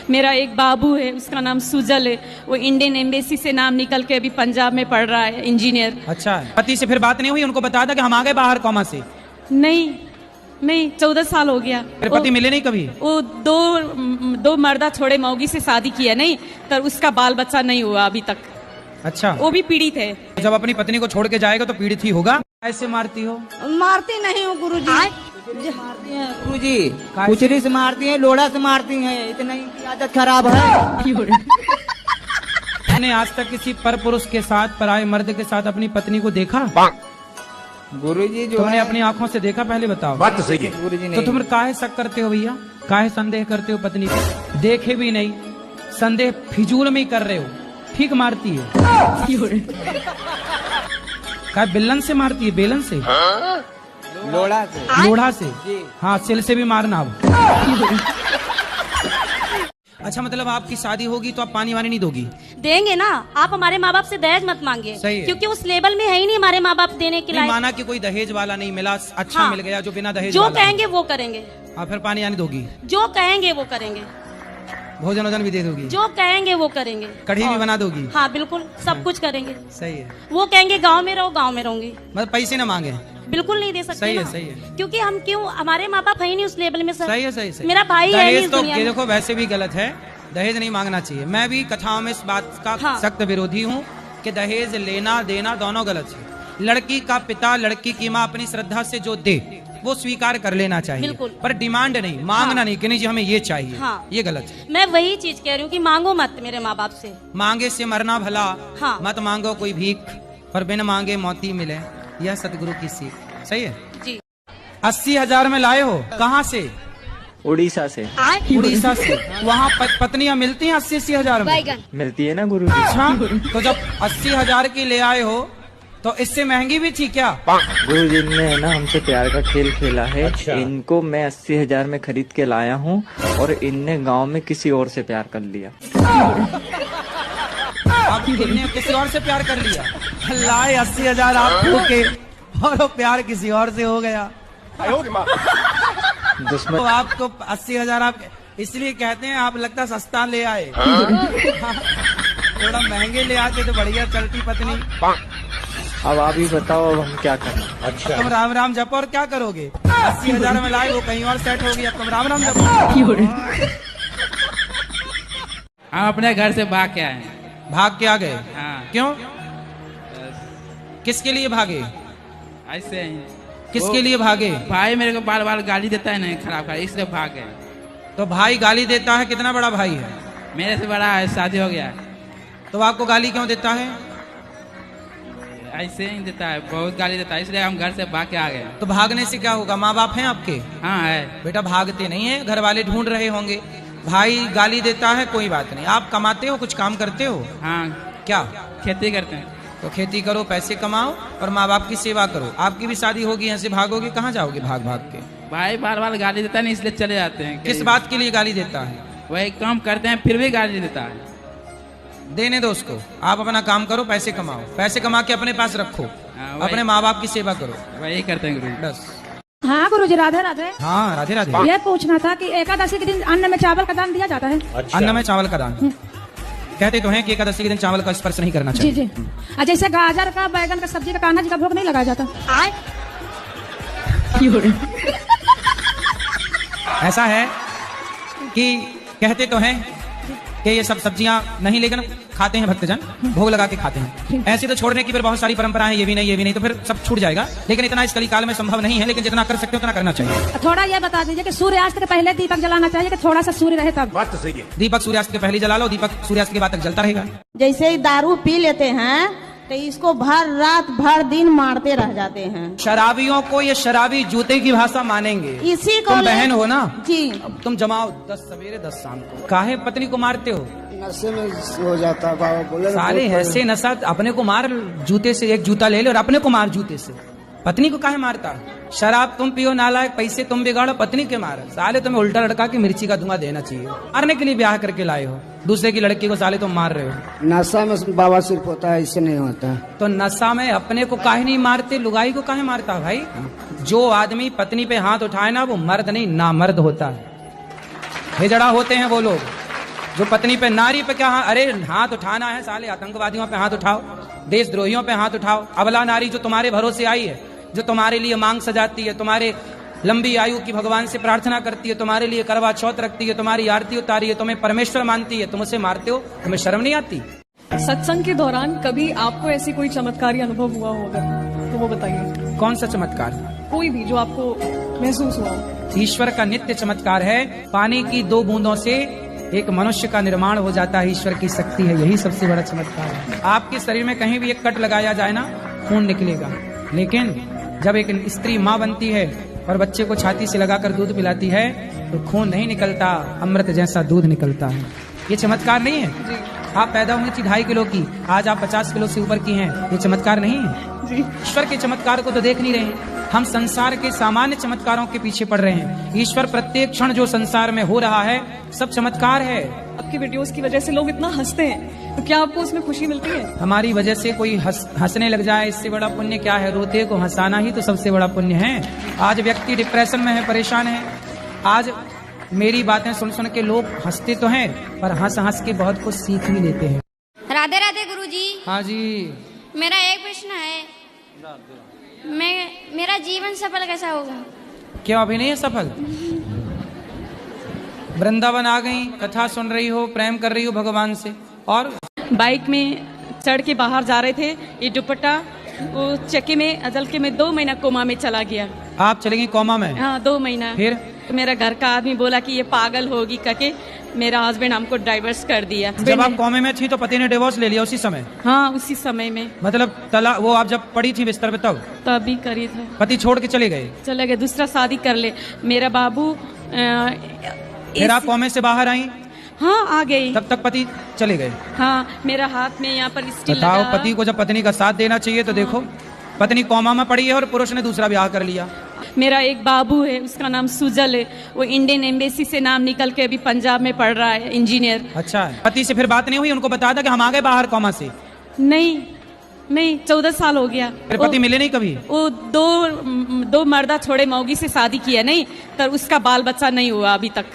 मेरा एक बाबू है, उसका नाम सुजल है, वो इंडियन एम्बेसी से नाम निकल के अभी पंजाब में पढ़ रहा है, इंजीनियर। अच्छा है। पति से फिर बात नहीं हुई? उनको बता था कि हम आ गए बाहर कोमा से? नहीं 14 साल हो गया। फिर पति मिले नहीं कभी? वो दो मर्दा छोड़े मौगी से शादी किया नहीं, तो उसका बाल बच्चा नहीं हुआ अभी तक। अच्छा, वो भी पीड़ित है। जब अपनी पत्नी को छोड़ के जाएगा तो पीड़ित ही होगा। ऐसे मारती हो? मारती नहीं हूँ गुरुजी। मारती हैं गुरुजी, कुचरी से मारती हैं, लोड़ा से मारती हैं, इतना इनकी आदत खराब है। मैंने आज तक किसी पर पुरुष के साथ, पराये मर्द के साथ अपनी पत्नी को देखा? गुरुजी जो तुमने है अपनी आंखों से देखा? पहले बताओ। बात तो सही है गुरुजी तो नहीं। तुम काहे शक करते हो भैया? काहे संदेह करते हो पत्नी को? देखे भी नहीं, संदेह फिजूल में ही कर रहे हो। ठीक मारती है। क्या बिल्लन से मारती है? बेलन से? लोड़ा से। लोढ़ा से? हाँ, सिल से भी मारना अब। अच्छा, मतलब आपकी शादी होगी तो आप पानी वानी नहीं दोगी? देंगे ना। आप हमारे माँ बाप से दहेज मत मांगिए। सही है। क्योंकि उस लेवल में है ही नहीं हमारे माँ बाप देने के नहीं, लायक। माना कि कोई दहेज वाला नहीं मिला, अच्छा हाँ। मिल गया जो बिना दहेज जो वाला। कहेंगे वो करेंगे। आप फिर पानी वानी दोगी? जो कहेंगे वो करेंगे। भोजन वोजन भी दे दोगी? जो कहेंगे वो करेंगे। कढ़ी भी और- बना दोगी? हाँ बिल्कुल, सब कुछ करेंगे। सही है। वो कहेंगे गांव में रहो, गांव में रहूंगी। मतलब पैसे ना मांगे? बिल्कुल नहीं दे सकते सही है, ना। सही है। क्योंकि हम क्यों, हमारे माँ बाप है ही नहीं उस लेवल में सर। सही है, सही सही। मेरा भाई है नहीं दहेज इस तो दुनिया ये में। देखो वैसे भी गलत है, दहेज नहीं मांगना चाहिए। मैं भी कथाओं में इस बात का हाँ। सख्त विरोधी हूँ कि दहेज लेना देना दोनों गलत है। लड़की का पिता लड़की की माँ अपनी श्रद्धा से जो दे वो स्वीकार कर लेना चाहिए, बिल्कुल। पर डिमांड नहीं, मांगना नहीं कि नहीं जी हमें ये चाहिए। हाँ। ये गलत है। मैं वही चीज कह रही हूँ कि मांगो मत मेरे माँ बाप से। मांगे से मरना भला, हाँ। मत मांगो कोई भीख, पर बिन मांगे मौती मिले। यह सतगुरु की सीख। सही है। जी। 80,000 में लाए हो? कहाँ से? उड़ीसा से। उड़ीसा से? वहाँ पत्नियां मिलती हैं 80,000 में? मिलती है ना गुरुजी। अच्छा, तो जब 80,000 की ले आए हो तो इससे महंगी भी थी क्या? गुरुजी ने ना हमसे प्यार का खेल खेला है। इनको मैं 80,000 में खरीद के लाया हूँ और इनने गांव में किसी और से प्यार कर लिया। अब इनने किसी और से प्यार कर लिया? लाए 80,000 आपको के और वो प्यार किसी और से हो गया। तो आपको 80,000 आप इसलिए कहते हैं आप लगता सस्ता ले आए। थोड़ा महंगे ले आते तो बढ़िया चलती पत्नी। अब आप ही बताओ अब हम क्या करें। अच्छा, तुम राम राम जपो और क्या करोगे? 80,000 में लाए, वो कहीं और सेट होगी, अब तुम राम राम जपो। हम अपने घर से भाग के आए। भाग के आ गए? हाँ। क्यों? किसके लिए भागे? ऐसे ही। किसके लिए भागे? भाई मेरे को बार बार गाली देता है ना, खराब इसलिए भाग गए। तो भाई गाली देता है? कितना बड़ा भाई है? मेरे से बड़ा है, शादी हो गया है। तो आपको गाली क्यों देता है? ऐसे ही देता है, बहुत गाली देता है, इसलिए हम घर से भाग के आ गए। तो भागने से क्या होगा? माँ बाप हैं आपके? हाँ है। बेटा भागते नहीं है, घर वाले ढूंढ रहे होंगे। भाई गाली देता है, कोई बात नहीं। आप कमाते हो, कुछ काम करते हो? हाँ। क्या? खेती करते हैं। तो खेती करो, पैसे कमाओ और माँ बाप की सेवा करो। आपकी भी शादी होगी, यहाँ से भागोगे कहाँ जाओगे भाग भाग के? भाई बार बार गाली देता है ना, इसलिए चले जाते हैं। किस बात के लिए गाली देता है? वही काम करते हैं फिर भी गाली देता है। देने दो उसको, आप अपना काम करो, पैसे कमाओ, पैसे कमा के अपने पास रखो, अपने माँ बाप की सेवा करो। वही करते हैं गुरु। बस। हाँ गुरुजी, राधे राधे। हाँ राधे राधे। ये पूछना था कि एकादशी के दिन अन्न में चावल का दान दिया जाता है? अच्छा। अन्न में चावल का दान कहते तो हैं कि एकादशी के दिन चावल का स्पर्श नहीं करना चाहिए। जी जी। जैसे गाजर का, बैगन का, सब्जी का, कान्हा जी का भोग नहीं लगाया जाता? ऐसा है कि कहते तो हैं कि ये सब सब्जियां नहीं, लेकिन खाते हैं भक्तजन, भोग लगा के खाते हैं। ऐसे तो छोड़ने की फिर बहुत सारी परंपराएं, ये भी नहीं, ये भी नहीं, तो फिर सब छूट जाएगा। लेकिन इतना इस कली काल में संभव नहीं है, लेकिन जितना कर सकते हो उतना करना चाहिए। थोड़ा ये बता दीजिए कि सूर्यास्त के पहले दीपक जलाना चाहिए कि थोड़ा सा सूर्य रहे तब? बात तो सही है। दीपक सूर्यास्त के पहले जला लो, दीपक सूर्यास्त के बाद तक जलता रहेगा। जैसे ही दारू पी लेते हैं तो इसको भर रात भर दिन मारते रह जाते हैं। शराबियों को ये शराबी जूते की भाषा मानेंगे। इसी को तुम बहन हो ना जी। अब तुम जमाओ 10 सवेरे 10 शाम को। काहे पत्नी को मारते हो? नशे में हो जाता है बाबा बोले। साले ऐसे नशा, अपने को मार जूते से, एक जूता ले लो और अपने को मार जूते से। पत्नी को काहे मारता? शराब तुम पियो नालायक, पैसे तुम बिगाड़ो, पत्नी के मार। साले तुम्हें उल्टा लड़का की मिर्ची का धुआं देना चाहिए। मारने के लिए ब्याह करके लाए हो, दूसरे की लड़की को साले तुम मार रहे हो। नशा में बाबा सिर्फ होता है, इससे नहीं होता। तो नशा में अपने को काहे नहीं मारते, लुगाई को काहे मारता भाई? जो आदमी पत्नी पे हाथ उठाए ना, वो मर्द नहीं नामर्द होता है। हिजड़ा होते हैं वो लोग जो पत्नी पे, नारी पे क्या अरे हाथ उठाना है, साले आतंकवादियों पे हाथ उठाओ, देशद्रोहियों पे हाथ उठाओ। अबला नारी जो तुम्हारे भरोसे आई है, जो तुम्हारे लिए मांग सजाती है, तुम्हारे लंबी आयु की भगवान से प्रार्थना करती है, तुम्हारे लिए करवा चौथ रखती है, तुम्हारी आरती उतारी है, तुम्हें परमेश्वर मानती है, तुम उसे मारते हो, तुम्हें शर्म नहीं आती? सत्संग के दौरान कभी आपको ऐसी कोई चमत्कारी अनुभव हुआ हो अगर तो वो बताइए। कौन सा चमत्कार? कोई भी जो आपको महसूस हुआ हो। ईश्वर का नित्य चमत्कार है। पानी की 2 बूंदों से एक मनुष्य का निर्माण हो जाता है। ईश्वर की शक्ति है, यही सबसे बड़ा चमत्कार है। आपके शरीर में कहीं भी एक कट लगाया जाए ना, खून निकलेगा, लेकिन जब एक स्त्री माँ बनती है और बच्चे को छाती से लगाकर दूध पिलाती है तो खून नहीं निकलता, अमृत जैसा दूध निकलता है। ये चमत्कार नहीं है? आप पैदा हुई थी 2.5 किलो की, आज आप 50 किलो से ऊपर की हैं, ये चमत्कार नहीं है? ईश्वर के चमत्कार को तो देख नहीं रहे हैं, हम संसार के सामान्य चमत्कारों के पीछे पड़ रहे हैं। ईश्वर प्रत्येक क्षण जो संसार में हो रहा है सब चमत्कार है। आपकी वीडियोस की वजह से लोग इतना हंसते हैं, तो क्या आपको उसमें खुशी मिलती है? हमारी वजह से कोई हंसने लग जाए, इससे बड़ा पुण्य क्या है? रोते को हंसाना ही तो सबसे बड़ा पुण्य है। आज व्यक्ति डिप्रेशन में है, परेशान है। आज मेरी बातें सुन सुन के लोग हंसते तो हैं, पर हंस हंस के बहुत कुछ सीख भी लेते हैं। राधे राधे गुरुजी। हाँ जी। मेरा एक प्रश्न है, मेरा जीवन सफल कैसा होगा? क्यों अभी नहीं है सफल? वृंदावन आ गई, कथा सुन रही हो, प्रेम कर रही हो भगवान से, और बाइक में चढ़ के बाहर जा रहे थे, ये दुपट्टा वो चक्के में अजल के में 2 महीना कोमा में चला गया। आप चले गई कोमा में? हाँ, 2 महीना। फिर मेरा घर का आदमी बोला कि ये पागल होगी करके मेरा हस्बैंड हमको डाइवर्स कर दिया। जब आप कोमे में थी तो पति ने डिवोर्स ले लिया उसी समय? हाँ, उसी समय में। मतलब वो आप जब पड़ी थी बिस्तर पे तभी करी था। पति छोड़ के चले गए? दूसरा शादी कर ले। मेरा बाबू फिर आप कोमे से बाहर आई? हाँ, आ गई। तब तक पति चले गए? हाँ, मेरा हाथ में यहाँ पर स्टील बताओ, लगा। पति को जब पत्नी का साथ देना चाहिए तो देखो, पत्नी कोमा में पड़ी है और पुरुष ने दूसरा ब्याह कर लिया। मेरा एक बाबू है, उसका नाम सुजल है, वो इंडियन एम्बेसी से नाम निकल के अभी पंजाब में पढ़ रहा है, इंजीनियर। अच्छा है। पति से फिर बात नहीं हुई? उनको बता था कि हम आ गए बाहर कोमा से? नहीं, 14 साल हो गया। फिर पति मिले नहीं कभी? वो दो मर्दा छोड़े मौगी से शादी किया, नहीं तो उसका बाल बच्चा नहीं हुआ अभी तक।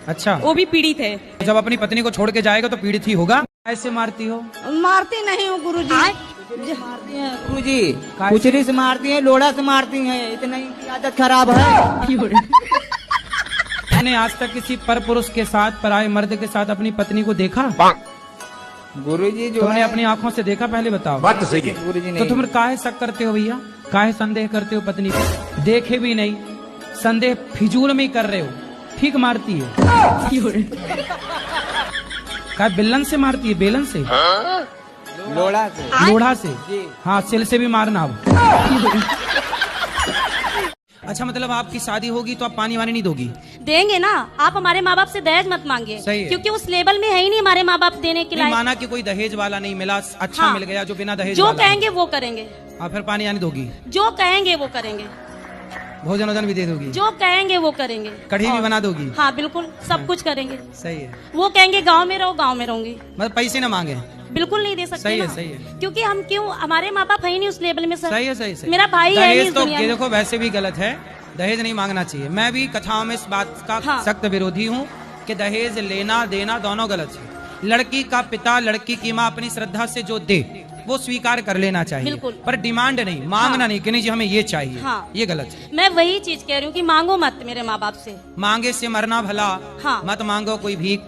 अच्छा, वो भी पीड़ित है। जब अपनी पत्नी को छोड़ के जाएगा तो पीड़ित ही होगा। ऐसे मारती हो? मारती नहीं हूँ गुरुजी। मारती हैं गुरुजी, कुचरी से मारती हैं, लोड़ा से मारती हैं, इतना इनकी आदत खराब है। मैंने आज तक किसी पर पुरुष के साथ, पराये मर्द के साथ अपनी पत्नी को देखा? गुरुजी जो तुमने अपनी आंखों से देखा? पहले बताओ। बात तो सही है गुरुजी। तो तुम काहे शक करते हो भैया? काहे संदेह करते हो पत्नी को? देखे भी नहीं, संदेह फिजूल में ही कर रहे हो। ठीक मारती है? क्या बिल्लन से मारती है? बेलन से? लोढ़ा से? हाँ, सिल से भी मारना अब। अच्छा, मतलब आपकी शादी होगी तो आप पानी वानी नहीं दोगी? देंगे ना। आप हमारे माँ बाप से दहेज मत मांगे। सही है। क्योंकि उस लेवल में है ही नहीं हमारे माँ बाप देने के लिए। माना कि कोई दहेज वाला नहीं मिला, अच्छा हाँ। मिल गया जो बिना दहेज जो वाला। कहेंगे वो करेंगे। फिर पानी वानी दोगी? जो कहेंगे वो करेंगे। भोजन वोजन भी दे दोगी? जो कहेंगे वो करेंगे। कढ़ी भी बना दोगी? हाँ, बिल्कुल, सब कुछ करेंगे। सही है। वो कहेंगे गांव में रहो, गांव में रहूंगी। मतलब पैसे ना मांगे? बिल्कुल नहीं दे सकते। सही है, ना। सही है। क्योंकि हम क्यों, हमारे माँ बाप है ही नहीं उस लेवल में। सर सही है, सही है। मेरा भाई है नहीं इस तो दुनिया में। देखो, वैसे भी गलत है, दहेज नहीं मांगना चाहिए। मैं भी कथाओं में इस बात का सख्त विरोधी हूँ कि दहेज लेना देना दोनों गलत है। लड़की का पिता लड़की की माँ अपनी श्रद्धा से जो दे वो स्वीकार कर लेना चाहिए, पर डिमांड नहीं, मांगना नहीं कि नहीं जी हमें ये चाहिए। हाँ। ये गलत है। मैं वही चीज कह रही हूँ कि मांगो मत मेरे माँ बाप से। मांगे से मरना भला। हाँ। मत मांगो कोई भीख,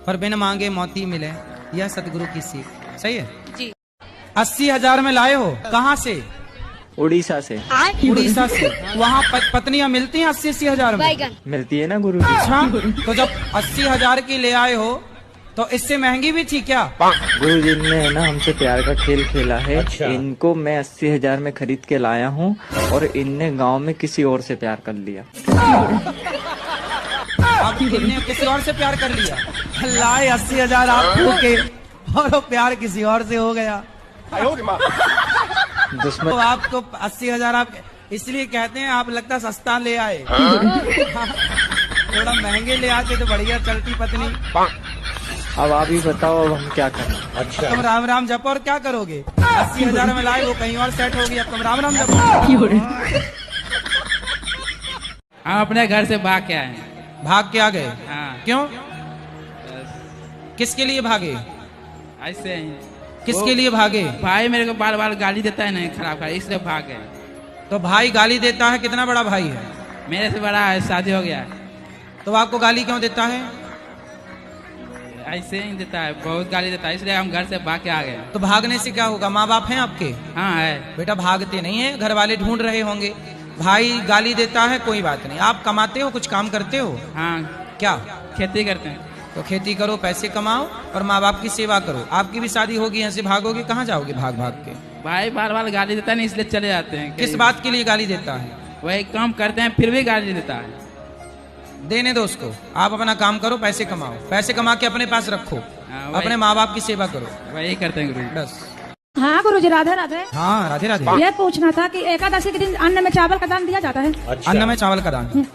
पर बिन मांगे मोती मिले, यह सतगुरु की सीख। सही है जी। 80,000 में लाए हो? कहाँ से? उड़ीसा से। उड़ीसा से? वहाँ पत्नियां मिलती हैं 80,000 में? मिलती है ना गुरुजी। अच्छा, तो जब 80,000 की ले आए हो तो इससे महंगी भी थी क्या? गुरुजी ने ना हमसे प्यार का खेल खेला है। अच्छा। इनको मैं 80,000 में खरीद के लाया हूँ और इनने गांव में किसी और से प्यार कर लिया। आप इनने किसी और से प्यार कर लिया? लाए 80,000 आपको के और वो प्यार किसी और से हो गया। दुश्मन तो आपको 80,000 आप इसलिए कहते हैं, आप लगता सस्ता ले आए। थोड़ा महंगे ले आते तो बढ़िया चलती पत्नी। अब आप ही बताओ, अब हम क्या करें? अच्छा, तुम राम राम जपो और क्या करोगे? 80,000 में लाए, वो कहीं और सेट होगी, अब तुम राम राम जपो। हम अपने घर से भाग के आए। भाग के आ गए? हाँ। क्यों? किसके लिए भागे? ऐसे ही। किसके लिए भागे? भाई मेरे को बार बार गाली देता है ना, खराब, इसलिए भाग गए। तो भाई गाली देता है? कितना बड़ा भाई है? मेरे से बड़ा है, शादी हो गया है। तो आपको गाली क्यों देता है? ऐसे ही देता है, बहुत गाली देता है, इसलिए हम घर से भाग के आ गए। तो भागने से क्या होगा? माँ बाप हैं आपके? हाँ है। बेटा भागते नहीं है, घर वाले ढूंढ रहे होंगे। भाई गाली देता है, कोई बात नहीं। आप कमाते हो, कुछ काम करते हो? हाँ। क्या? खेती करते हैं। तो खेती करो, पैसे कमाओ और माँ बाप की सेवा करो। आपकी भी शादी होगी, यहाँ से भागोगे, कहाँ जाओगे भाग भाग के? भाई बार बार गाली देता है ना, इसलिए चले जाते हैं। किस बात के लिए गाली देता है? वही काम करते हैं फिर भी गाली देता है। देने दो उसको, आप अपना काम करो, पैसे कमाओ, पैसे कमा के अपने पास रखो, अपने माँ बाप की सेवा करो। वही करते हैं गुरु। बस। हाँ गुरुजी, राधे राधे। हाँ राधे राधे। ये पूछना था कि एकादशी के दिन अन्न में चावल का दान दिया जाता है? अच्छा। अन्न में चावल का दान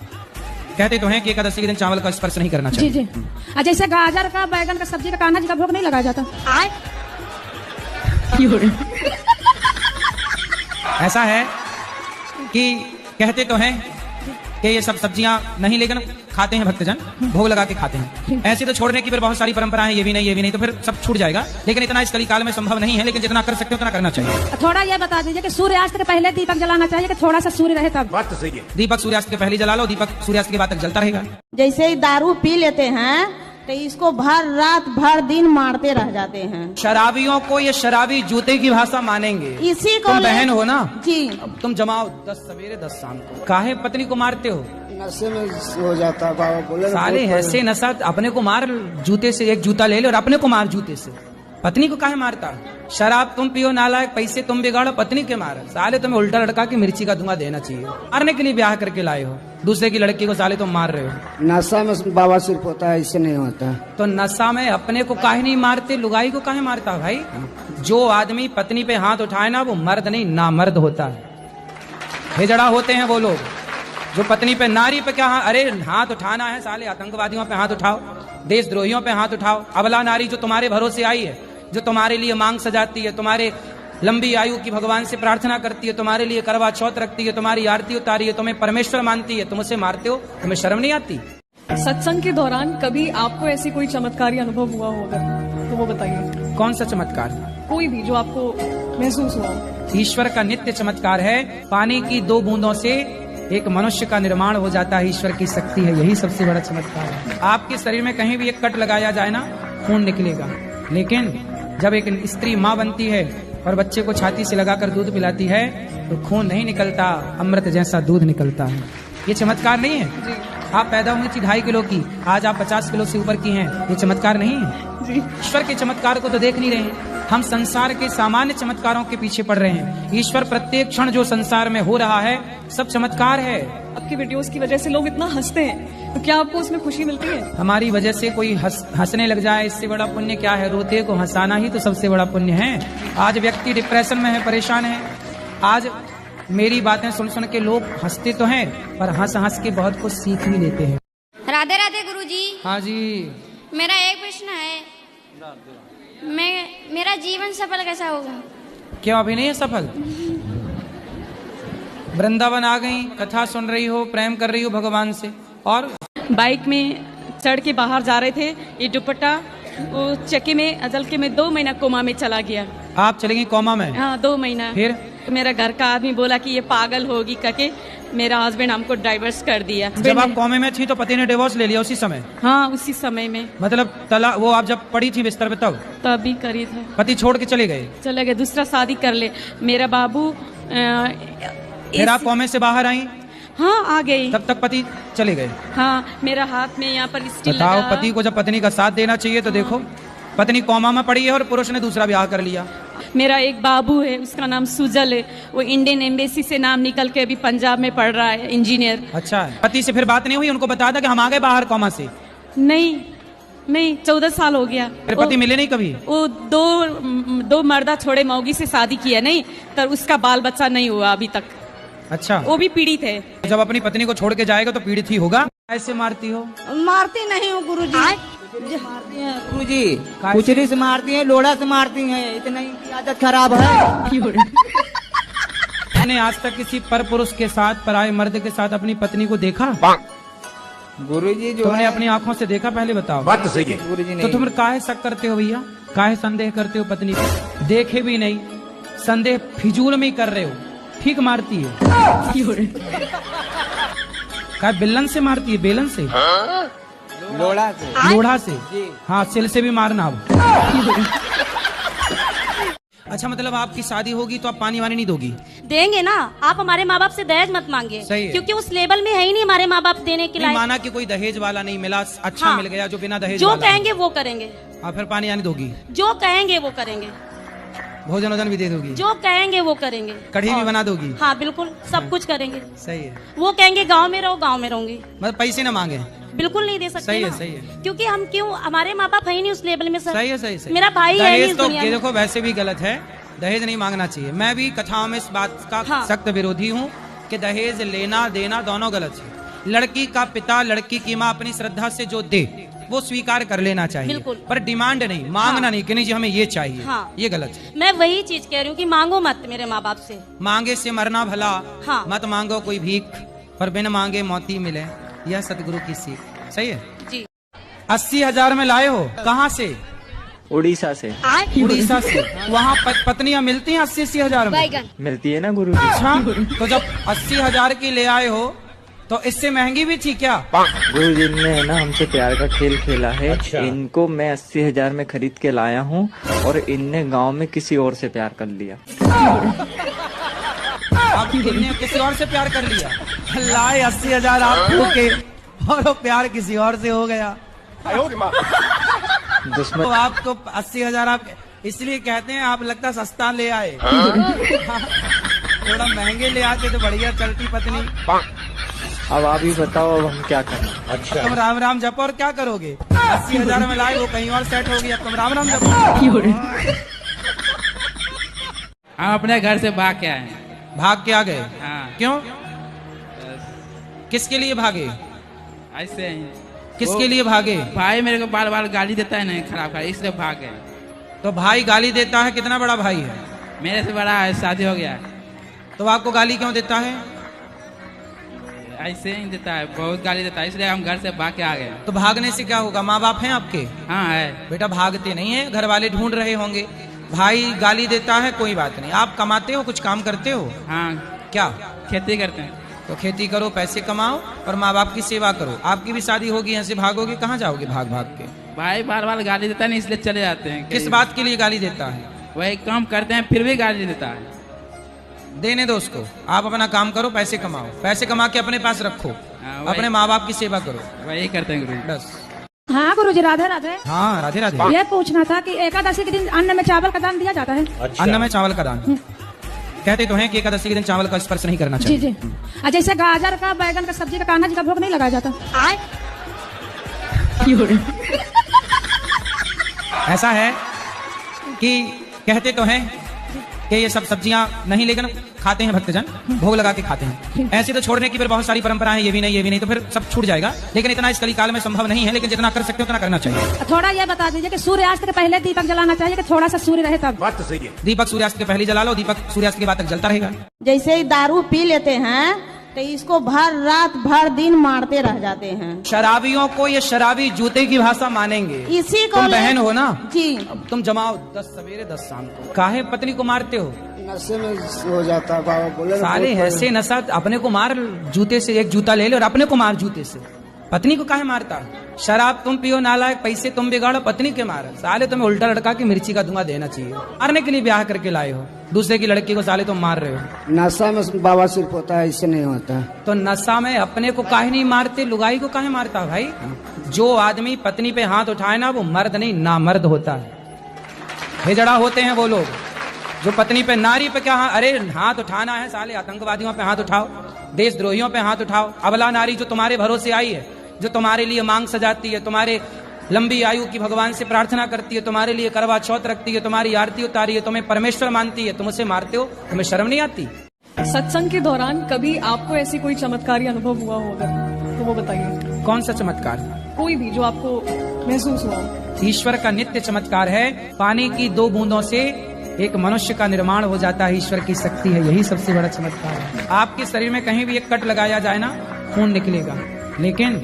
कहते तो हैं कि एकादशी के दिन चावल का स्पर्श नहीं करना चाहिए। जी जी। जैसे गाजर का, बैगन का, सब्जी का, कान्हा जी का भोग नहीं लगाया जाता? ऐसा है कि कहते तो हैं कि ये सब सब्जियां नहीं, लेकिन खाते हैं भक्तजन, भोग लगा के खाते हैं। ऐसे तो छोड़ने की फिर बहुत सारी परंपराएं, ये भी नहीं, तो फिर सब छूट जाएगा। लेकिन इतना इस कलिकाल में संभव नहीं है, लेकिन जितना कर सकते हो उतना करना चाहिए। थोड़ा ये बता दीजिए कि सूर्यास्त के पहले दीपक जलाना चाहिए कि थोड़ा सा सूर्य रहे तब? बात तो सही है। दीपक सूर्यास्त के पहले जला लो, दीपक सूर्यास्त के बाद तक जलता रहेगा। जैसे ही दारू पी लेते हैं तो इसको भर रात भर दिन मारते रह जाते हैं। शराबियों को ये शराबी जूते की भाषा मानेंगे। इसी को तुम बहन हो ना जी, अब तुम जमाओ 10 सवेरे 10 शाम को। काहे पत्नी को मारते हो? नशे में हो जाता है बाबा बोले। साले ऐसे नशा, अपने को मार जूते से, एक जूता ले ले और अपने को मार जूते से। पत्नी को काहे मारता? शराब तुम पियो नालायक, पैसे तुम बिगाड़ो, पत्नी के मार। साले तुम्हें उल्टा लड़का की मिर्ची का धुआं देना चाहिए। मारने के लिए ब्याह करके लाए हो, दूसरे की लड़की को साले तुम मार रहे हो। नशा में बाबा सिर्फ होता है, इससे नहीं होता। तो नशा में अपने को काहे नहीं मारते, लुगाई को काहे मारता भाई? जो आदमी पत्नी पे हाथ उठाए ना, वो मर्द नहीं नामर्द होता है। हिजड़ा होते हैं वो लोग जो पत्नी पे, नारी पे क्या अरे हाथ उठाना है साले, आतंकवादियों पे हाथ उठाओ, देशद्रोहियों पे हाथ उठाओ। अबला नारी जो तुम्हारे भरोसे आई है, जो तुम्हारे लिए मांग सजाती है, तुम्हारे लंबी आयु की भगवान से प्रार्थना करती है, तुम्हारे लिए करवा चौथ रखती है, तुम्हारी आरती उतारी है, तुम्हें परमेश्वर मानती है, तुम उसे मारते हो, तुम्हें शर्म नहीं आती? सत्संग के दौरान कभी आपको ऐसी कोई चमत्कारी अनुभव हुआ हो अगर, तो वो बताइए। कौन सा चमत्कार? कोई भी जो आपको महसूस हुआ हो। ईश्वर का नित्य चमत्कार है। पानी की 2 बूंदों से एक मनुष्य का निर्माण हो जाता है, ईश्वर की शक्ति है, यही सबसे बड़ा चमत्कार है। आपके शरीर में कहीं भी एक कट लगाया जाए ना, खून निकलेगा, लेकिन जब एक स्त्री माँ बनती है और बच्चे को छाती से लगाकर दूध पिलाती है तो खून नहीं निकलता, अमृत जैसा दूध निकलता है। ये चमत्कार नहीं है? आप पैदा हुई थी 2.5 किलो की, आज आप 50 किलो से ऊपर की हैं, ये चमत्कार नहीं है? ईश्वर के चमत्कार को तो देख नहीं रहे, हम संसार के सामान्य चमत्कारों के पीछे पड़ रहे हैं। ईश्वर प्रत्येक क्षण जो संसार में हो रहा है सब चमत्कार है। आपकी वीडियोस की वजह से लोग इतना हंसते हैं, तो क्या आपको उसमें खुशी मिलती है? हमारी वजह से कोई हंसने लग जाए, इससे बड़ा पुण्य क्या है? रोते को हंसाना ही तो सबसे बड़ा पुण्य है। आज व्यक्ति डिप्रेशन में है, परेशान है। आज मेरी बातें सुन सुन के लोग हंसते तो हैं, पर हंस हंस के बहुत कुछ सीख भी लेते हैं। राधे राधे गुरुजी। हाँ जी। मेरा एक प्रश्न है, मेरा जीवन सफल कैसा होगा? क्यों अभी नहीं है सफल? वृंदावन आ गई, कथा सुन रही हो, प्रेम कर रही हो भगवान से, और बाइक में चढ़ के बाहर जा रहे थे, ये दुपट्टा वो चक्के में अजल के में 2 महीना कोमा में चला गया। आप चलेंगी कोमा में? हाँ 2 महीना। फिर मेरा घर का आदमी बोला कि ये पागल होगी करके मेरा हस्बैंड हमको डाइवर्स कर दिया। जब आप कोमे में थी तो पति ने डिवोर्स ले लिया उसी समय? हाँ उसी समय में। मतलब वो आप जब पड़ी थी बिस्तर पे तभी करी था। पति छोड़ के चले गए? दूसरा शादी कर ले। मेरा बाबू फिर आप कोमे से बाहर आई? हाँ आ गई। तब तक पति चले गए? हाँ मेरा हाथ में यहाँ पर स्टील बताओ, पति को जब पत्नी का साथ देना चाहिए तो देखो, पत्नी कोमा में पड़ी है और पुरुष ने दूसरा ब्याह कर लिया। मेरा एक बाबू है, उसका नाम सुजल है, वो इंडियन एम्बेसी से नाम निकल के अभी पंजाब में पढ़ रहा है, इंजीनियर। अच्छा है। पति से फिर बात नहीं हुई? उनको बता था कि हम आ गए बाहर कोमा से? नहीं 14 साल हो गया। फिर पति मिले नहीं कभी? वो दो मर्दा छोड़े मौगी से शादी किया, नहीं तो उसका बाल बच्चा नहीं हुआ अभी तक। अच्छा। वो भी पीड़ित है। जब अपनी पत्नी को छोड़ के जाएगा तो पीड़ित ही होगा। ऐसे मारती हो? मारती नहीं हूँ गुरुजी। मारती हैं गुरुजी, कुचरी से मारती हैं, लोड़ा से मारती हैं, इतना इनकी आदत खराब है। मैंने आज तक किसी पर पुरुष के साथ, पराये मर्द के साथ अपनी पत्नी को देखा? गुरुजी जो तुमने अपनी आंखों से देखा? पहले बताओ। बात तो सही है गुरुजी। तो तुम काहे शक करते हो भैया? काहे संदेह करते हो पत्नी को? देखे भी नहीं, संदेह फिजूल में कर रहे हो। ठीक मारती है? क्या बेलन से मारती है? बेलन से? लोढ़ा से। लोढ़ा से? हाँ, सिल से भी मारना अब। अच्छा, मतलब आपकी शादी होगी तो आप पानी वानी नहीं दोगी? देंगे ना, आप हमारे माँ बाप से दहेज मत मांगिए। सही है। क्योंकि उस लेवल में है ही नहीं हमारे माँ बाप देने के लिए। माना कि कोई दहेज वाला नहीं मिला, अच्छा हाँ, मिल गया जो बिना दहेज जो वाला कहेंगे वो करेंगे। आप फिर पानी वानी दोगी? जो कहेंगे वो करेंगे। भोजन वोजन भी दे दोगी? जो कहेंगे वो करेंगे। कढ़ी भी बना दोगी? हाँ बिल्कुल, सब कुछ करेंगे। सही है। वो कहेंगे गाँव में रहो, गाँव में रहूंगी। मतलब पैसे ना मांगे? बिल्कुल नहीं दे सकते। सही है, ना। सही है। क्योंकि हम क्यों, हमारे माँ बाप है ही नहीं उस लेवल में सर। सही है, सही है। मेरा भाई है नहीं इस तो दुनिया ये में। देखो, वैसे भी गलत है, दहेज नहीं मांगना चाहिए। मैं भी कथाओं में इस बात का सख्त विरोधी हूँ कि दहेज लेना देना दोनों गलत है। लड़की का पिता लड़की की माँ अपनी श्रद्धा से जो दे वो स्वीकार कर लेना चाहिए, पर डिमांड नहीं, मांगना नहीं कि नहीं जी हमें ये चाहिए। ये गलत है। मैं वही चीज कह रही हूँ कि मांगो मत मेरे माँ बाप से। मांगे से मरना भला, मत मांगो कोई भीख, पर बिन मांगे मोती मिले, यह सतगुरु की सीख। सही है जी। 80,000 में लाए हो? कहाँ से? उड़ीसा से। उड़ीसा से? वहाँ पत्नियां मिलती हैं 80,000 में? मिलती है ना गुरुजी। अच्छा, तो जब 80,000 की ले आए हो तो इससे महंगी भी थी क्या? गुरुजी ने ना हमसे प्यार का खेल खेला है। इनको मैं 80,000 में खरीद के लाया हूँ और इनने गांव में किसी और से प्यार कर लिया। आप इनने किसी और से प्यार कर लिया? लाए 80,000 आपको के और वो प्यार किसी और से हो गया। दुश्मन तो आपको 80,000 आप इसलिए कहते हैं, आप लगता सस्ता ले आए। थोड़ा महंगे ले आते तो बढ़िया चलती पत्नी। अब आप ही बताओ, अब हम क्या करें? अच्छा, तुम राम राम जपो और क्या करोगे? 80,000 में लाए, वो कहीं और सेट होगी, अब तुम राम राम जपो। हम अपने घर से भाग के आए। भाग के आ गए? हाँ। क्यों? किसके लिए भागे? ऐसे ही। किसके लिए भागे? भाई मेरे को बार बार गाली देता है ना, खराब खराब, इसलिए भाग गए। तो भाई गाली देता है? कितना बड़ा भाई है? मेरे से बड़ा है, शादी हो गया है। तो आपको गाली क्यों देता है? ऐसे ही देता है, बहुत गाली देता है, इसलिए हम घर से भाग के आ गए। तो भागने से क्या होगा? माँ बाप हैं आपके? हाँ है। बेटा भागते नहीं है, घर वाले ढूंढ रहे होंगे। भाई गाली देता है, कोई बात नहीं। आप कमाते हो, कुछ काम करते हो? हाँ। क्या? खेती करते हैं। तो खेती करो, पैसे कमाओ और माँ बाप की सेवा करो। आपकी भी शादी होगी, यहाँ से भागोगे, कहाँ जाओगे भाग भाग के? भाई बार बार गाली देता है, इसलिए चले जाते हैं। किस बात के लिए गाली देता है? वही काम करते हैं फिर भी गाली देता है। देने दो उसको, आप अपना काम करो, पैसे कमाओ, पैसे कमा के अपने पास रखो, अपने माँ बाप की सेवा करो। वही करते हैं गुरु। बस। हाँ गुरुजी, राधे राधे। हाँ राधे राधे। ये पूछना था कि एकादशी के दिन अन्न में चावल का दान दिया जाता है? अच्छा। अन्न में चावल का दान कहते तो हैं कि एकादशी के दिन चावल का स्पर्श नहीं करना चाहिए। जी जी। जैसे गाजर का, बैगन का सब्जी का, कान्हा जी का भोग नहीं लगाया जाता? ऐसा है कि कहते तो हैं कि ये सब सब्जियां नहीं, लेकिन खाते हैं भक्तजन, भोग लगा के खाते हैं। ऐसे तो छोड़ने की फिर बहुत सारी परंपराएं, ये भी नहीं, ये भी नहीं, तो फिर सब छूट जाएगा। लेकिन इतना इस कलिकाल में संभव नहीं है, लेकिन जितना कर सकते हो उतना करना चाहिए। थोड़ा ये बता दीजिए कि सूर्यास्त के पहले दीपक जलाना चाहिए कि थोड़ा सा सूर्य रहे तब? बात तो सही है। दीपक सूर्यास्त के पहले जला लो, दीपक सूर्यास्त के बाद तक जलता रहेगा। जैसे ही दारू पी लेते हैं तो इसको भर रात भर दिन मारते रह जाते हैं। शराबियों को ये शराबी जूते की भाषा मानेंगे। इसी को तुम बहन हो ना जी, अब तुम जमाओ 10 सवेरे 10 शाम को। काहे पत्नी को मारते हो? नशे में हो जाता है बाबा बोले। साले ऐसे नशा, अपने को मार जूते से, एक जूता ले लो और अपने को मार जूते से। पत्नी को काहे मारता? शराब तुम पियो नालायक, पैसे तुम बिगाड़ो, पत्नी के मार। साले तुम्हें उल्टा लटका के मिर्ची का धुआं देना चाहिए। मारने के लिए ब्याह करके लाए हो दूसरे की लड़की को, साले तुम मार रहे हो। नशा में बाबा सिर्फ होता है, इससे नहीं होता। तो नशा में अपने को काहे नहीं मारते, लुगाई को काहे मारता भाई? जो आदमी पत्नी पे हाथ उठाए ना, वो मर्द नहीं नामर्द होता है। हिजड़ा होते हैं वो लोग जो पत्नी पे, नारी पे क्या अरे हाथ उठाना है, साले आतंकवादियों पे हाथ उठाओ, देशद्रोहियों पे हाथ उठाओ। अबला नारी जो तुम्हारे भरोसे आई है, जो तुम्हारे लिए मांग सजाती है, तुम्हारे लंबी आयु की भगवान से प्रार्थना करती है, तुम्हारे लिए करवा चौथ रखती है, तुम्हारी आरती उतारी है, तुम्हें परमेश्वर मानती है, तुम उसे मारते हो, तुम्हें शर्म नहीं आती? सत्संग के दौरान कभी आपको ऐसी कोई चमत्कारी अनुभव हुआ हो अगर, तो वो बताइए। कौन सा चमत्कार? कोई भी जो आपको महसूस हुआ। ईश्वर का नित्य चमत्कार है। पानी की 2 बूंदों से एक मनुष्य का निर्माण हो जाता है, ईश्वर की शक्ति है, यही सबसे बड़ा चमत्कार है। आपके शरीर में कहीं भी एक कट लगाया जाए ना, खून निकलेगा, लेकिन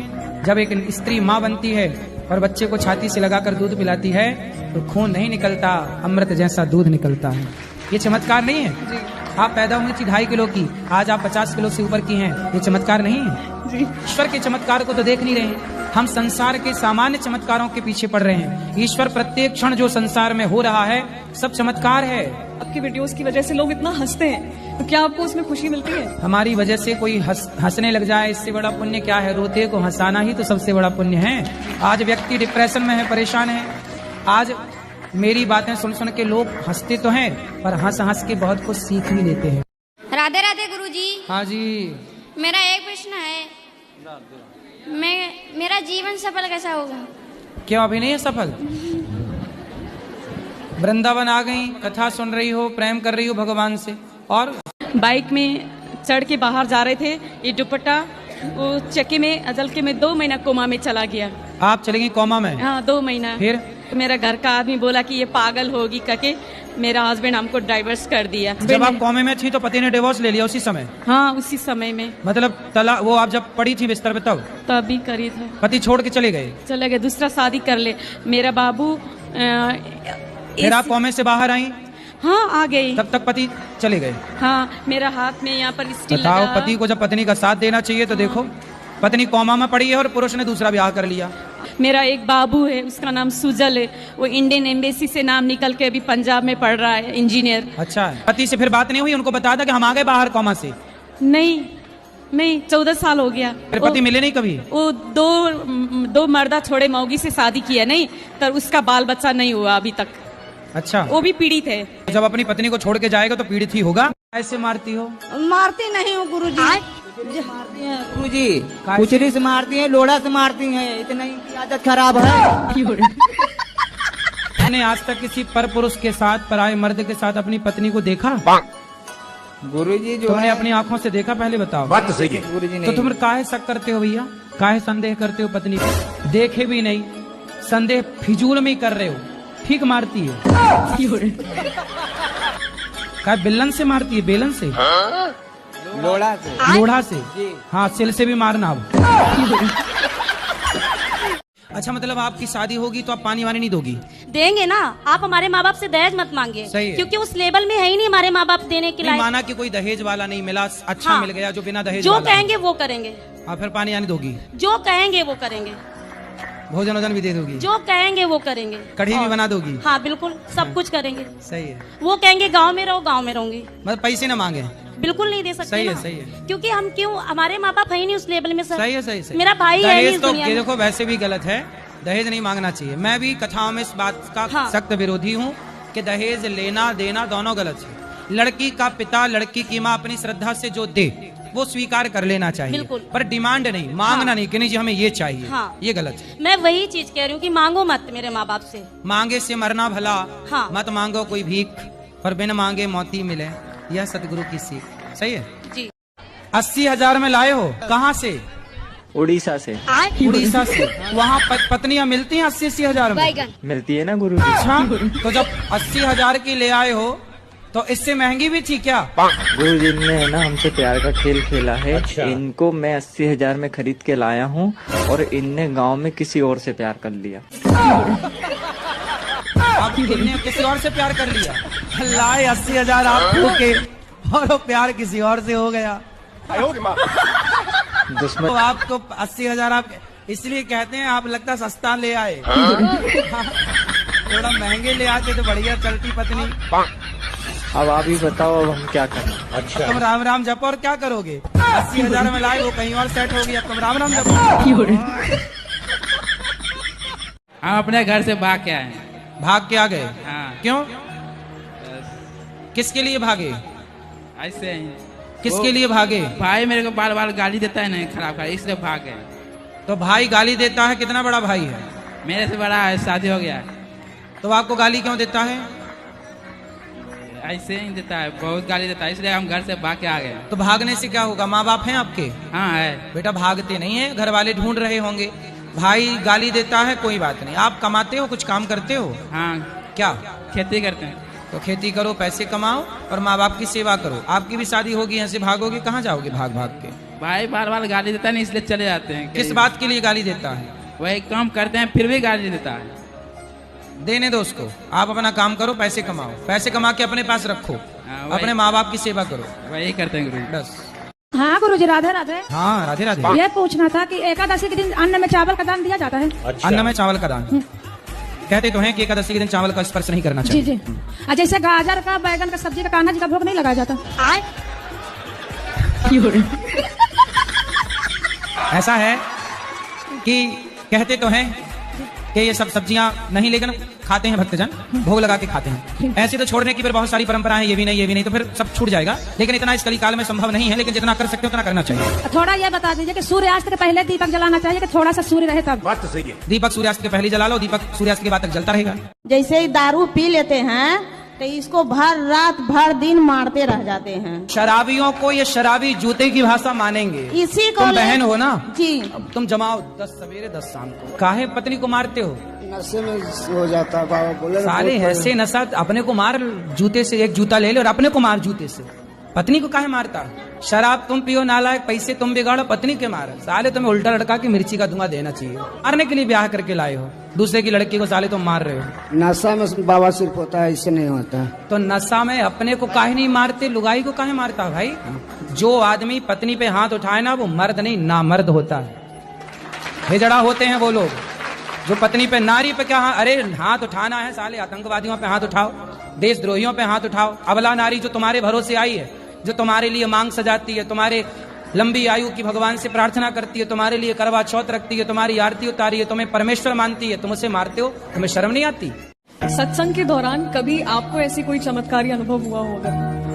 जब एक स्त्री माँ बनती है और बच्चे को छाती से लगाकर दूध पिलाती है तो खून नहीं निकलता, अमृत जैसा दूध निकलता है। ये चमत्कार नहीं है? आप पैदा हुई थी 2.5 किलो की, आज आप 50 किलो से ऊपर की हैं, ये चमत्कार नहीं है? ईश्वर के चमत्कार को तो देख नहीं रहे। हम संसार के सामान्य चमत्कारों के पीछे पड़ रहे हैं। ईश्वर प्रत्येक क्षण जो संसार में हो रहा है सब चमत्कार है। आपकी वीडियोस की वजह से लोग इतना हंसते हैं, तो क्या आपको उसमें खुशी मिलती है? हमारी वजह से कोई हंसने लग जाए, इससे बड़ा पुण्य क्या है? रोते को हंसाना ही तो सबसे बड़ा पुण्य है। आज व्यक्ति डिप्रेशन में है, परेशान है। आज मेरी बातें सुन सुन के लोग हंसते तो हैं, पर हंस हंस के बहुत कुछ सीख भी लेते हैं। राधे राधे गुरुजी। हाँ जी। मेरा एक प्रश्न है, मेरा जीवन सफल कैसा होगा? क्यों अभी नहीं है सफल? वृंदावन आ गई, कथा सुन रही हो, प्रेम कर रही हो भगवान से। और बाइक में चढ़ के बाहर जा रहे थे, ये दुपट्टा वो चक्के में अजल के में 2 महीना कोमा में चला गया। आप चलेंगी कोमा में? हाँ 2 महीना। फिर मेरा घर का आदमी बोला कि ये पागल होगी करके मेरा हस्बैंड हमको डाइवर्स कर दिया। जब आप कोमे में थी तो पति ने डिवोर्स ले लिया उसी समय? हाँ उसी समय में। मतलब तला वो आप जब पड़ी थी बिस्तर पे तभी करी था। पति छोड़ के चले गए? दूसरा शादी कर ले। मेरा बाबू फिर आप कोमे से बाहर आई? हाँ आ गई। तब तक पति चले गए? हाँ मेरा हाथ में यहाँ पर स्टील बताओ, पति को जब पत्नी का साथ देना चाहिए तो देखो पत्नी कोमा में पड़ी है और पुरुष ने दूसरा ब्याह कर लिया। मेरा एक बाबू है, उसका नाम सुजल है, वो इंडियन एम्बेसी से नाम निकल के अभी पंजाब में पढ़ रहा है, इंजीनियर। अच्छा, पति से फिर बात नहीं हुई? उनको बता था कि हम आ गए बाहर कोमा से? नहीं 14 साल हो गया। फिर पति मिले नहीं कभी? वो दो मर्दा छोड़े मौगी से शादी किया, नहीं तो उसका बाल बच्चा नहीं हुआ अभी तक। अच्छा, वो भी पीड़ित है। जब अपनी पत्नी को छोड़ के जाएगा तो पीड़ित ही होगा। ऐसे मारती हो? मारती नहीं हूँ गुरुजी। मारती हैं गुरुजी, कुचरी से मारती हैं, लोड़ा से मारती हैं, इतना इनकी आदत खराब है। मैंने आज तक किसी पर पुरुष के साथ, पराये मर्द के साथ अपनी पत्नी को देखा? गुरुजी जो तुमने अपनी आंखों से देखा? पहले बताओ। बात तो सही है गुरुजी। तो तुम काहे शक करते हो भैया? काहे संदेह करते हो पत्नी को? देखे भी नहीं, संदेह फिजूल में ही कर रहे हो। ठीक मारती है? क्या बेलन से मारती है? बेलन से? लोड़ा से। लोढ़ा से? हाँ, सिल से भी मारना अब। अच्छा, मतलब आपकी शादी होगी तो आप पानी वानी नहीं दोगी? देंगे ना। आप हमारे माँ बाप से दहेज मत मांगे, क्योंकि उस लेवल में है ही नहीं हमारे माँ बाप देने के लिए। माना कि कोई दहेज वाला नहीं मिला, अच्छा मिल गया जो बिना दहेज जो कहेंगे वो करेंगे। आप फिर पानी वानी दोगी? जो कहेंगे वो करेंगे। भोजन वोजन भी दे दोगी? जो कहेंगे वो करेंगे। कढ़ी भी बना दोगी? हाँ बिल्कुल, सब कुछ करेंगे। सही है। वो कहेंगे गांव में रहो, गांव में रहूंगी। मतलब पैसे ना मांगे? बिल्कुल नहीं दे सकते। सही है, ना। सही है। क्योंकि हम क्यों, हमारे माँ बाप है ही नहीं उस लेवल में। सर सही है, सही है। मेरा भाई है दहेज तो ये देखो वैसे भी गलत है, दहेज नहीं मांगना चाहिए। मैं भी कथाओं में इस बात का सख्त विरोधी हूँ कि दहेज लेना देना दोनों गलत है। लड़की का पिता लड़की की माँ अपनी श्रद्धा से जो दे वो स्वीकार कर लेना चाहिए, पर डिमांड नहीं, मांगना नहीं कि नहीं जी हमें ये चाहिए। ये गलत है। मैं वही चीज कह रही हूँ कि मांगो मत मेरे माँ बाप से। मांगे से मरना भला, मत मांगो कोई भीख, पर बिन मांगे मौती मिले, यह सतगुरु की सीख। सही है जी। 80,000 में लाए हो? कहाँ से? उड़ीसा से। उड़ीसा से? वहाँ पत्नियां मिलती हैं 80,000 में? मिलती है ना गुरु जी। अच्छा, तो जब 80,000 की ले आए हो तो इससे महंगी भी थी क्या? गुरु जी ने ना हमसे प्यार का खेल खेला है। अच्छा। इनको मैं 80,000 में खरीद के लाया हूँ और इनने गांव में किसी और से प्यार कर लिया। आप इनने किसी और से प्यार कर लिया? लाए 80,000 आपको के और वो प्यार किसी और से हो गया। दुश्मन तो आपको 80,000 आप इसलिए कहते हैं आप लगता सस्ता ले आए। थोड़ा महंगे ले आते तो बढ़िया चलती पत्नी। अब आप ही बताओ अब हम क्या करें? अच्छा, तुम राम राम जपो और क्या करोगे? 80,000 में लाए, वो कहीं और सेट होगी, अब तुम राम राम जपो। हम अपने घर से भाग के आए। भाग के आ गए? हाँ। क्यों? किसके लिए भागे? ऐसे ही। किसके लिए भागे? भाई मेरे को बार बार गाली देता है ना, खराब खराब, इसलिए भाग गए। तो भाई गाली देता है? कितना बड़ा भाई है? मेरे से बड़ा है, शादी हो गया है। तो आपको गाली क्यों देता है? ऐसे ही देता है, बहुत गाली देता है, इसलिए हम घर से भाग के आ गए। तो भागने से क्या होगा? माँ बाप हैं आपके? हाँ है। बेटा भागते नहीं है, घर वाले ढूंढ रहे होंगे। भाई गाली देता है, कोई बात नहीं। आप कमाते हो, कुछ काम करते हो? हाँ। क्या? खेती करते हैं। तो खेती करो, पैसे कमाओ और माँ बाप की सेवा करो। आपकी भी शादी होगी, यहाँ से भागोगे, कहाँ जाओगे भाग भाग के? भाई बार बार गाली देता है, इसलिए चले जाते हैं। किस बात के लिए गाली देता है? वही काम करते हैं फिर भी गाली देता है। देने दो उसको, आप अपना काम करो, पैसे कमाओ, पैसे कमा के अपने पास रखो, अपने माँ बाप की सेवा करो। वही करते हैं गुरु। बस। हाँ गुरुजी, राधे राधे। हाँ राधे राधे। ये पूछना था कि एकादशी के दिन अन्न में चावल का दान दिया जाता है? अच्छा। अन्न में चावल का दान कहते तो हैं कि एकादशी के दिन चावल का स्पर्श नहीं करना चाहिए। जी जी। जैसे गाजर का, बैगन का, सब्जी का, कान्हा जी का भोग नहीं लगाया जाता? ऐसा है कि कहते तो हैं कि ये सब सब्जियां नहीं, लेकिन खाते हैं भक्तजन, भोग लगा के खाते हैं। ऐसे तो छोड़ने की फिर बहुत सारी परंपराएं हैं, ये भी नहीं, ये भी नहीं, तो फिर सब छूट जाएगा। लेकिन इतना इस कलिकाल में संभव नहीं है, लेकिन जितना कर सकते हो उतना करना चाहिए। थोड़ा ये बता दीजिए कि सूर्यास्त के पहले दीपक जलाना चाहिए कि थोड़ा सा सूर्य रहे तब? बात तो सही है। दीपक सूर्यास्त के पहले जला लो, दीपक सूर्यास्त के बाद तक जलता रहेगा। जैसे ही दारू पी लेते हैं तो इसको भर रात भर दिन मारते रह जाते हैं। शराबियों को ये शराबी जूते की भाषा मानेंगे। इसी को तुम बहन हो ना जी, तुम जमाओ 10 सवेरे 10 शाम को। काहे पत्नी को मारते हो? नशे में हो जाता है, बाबा बोले ना। साले ऐसे नशा, अपने को मार जूते से, एक जूता ले ले और अपने को मार जूते से। पत्नी को काहे मारता? शराब तुम पियो नालायक, पैसे तुम बिगाड़ो, पत्नी के मार। साले तुम्हें उल्टा लटका के मिर्ची का धुआं देना चाहिए। मारने के लिए ब्याह करके लाए हो दूसरे की लड़की को, साले तुम मार रहे हो। नशा में बाबा सिर्फ होता है, इससे नहीं होता। तो नशा में अपने को काहे नहीं मारते, लुगाई को काहे मारता भाई? जो आदमी पत्नी पे हाथ उठाए ना, वो मर्द नहीं नामर्द होता है। हिजड़ा होते हैं वो लोग जो पत्नी पे, नारी पे क्या अरे हाथ उठाना है, साले आतंकवादियों पे हाथ उठाओ, देशद्रोहियों पे हाथ उठाओ। अबला नारी जो तुम्हारे भरोसे आई है, जो तुम्हारे लिए मांग सजाती है, तुम्हारे लंबी आयु की भगवान से प्रार्थना करती है, तुम्हारे लिए करवा चौथ रखती है, तुम्हारी आरती उतारी है, तुम्हें परमेश्वर मानती है, तुम उसे मारते हो, तुम्हें शर्म नहीं आती? सत्संग के दौरान कभी आपको ऐसी कोई चमत्कारी अनुभव हुआ हो अगर,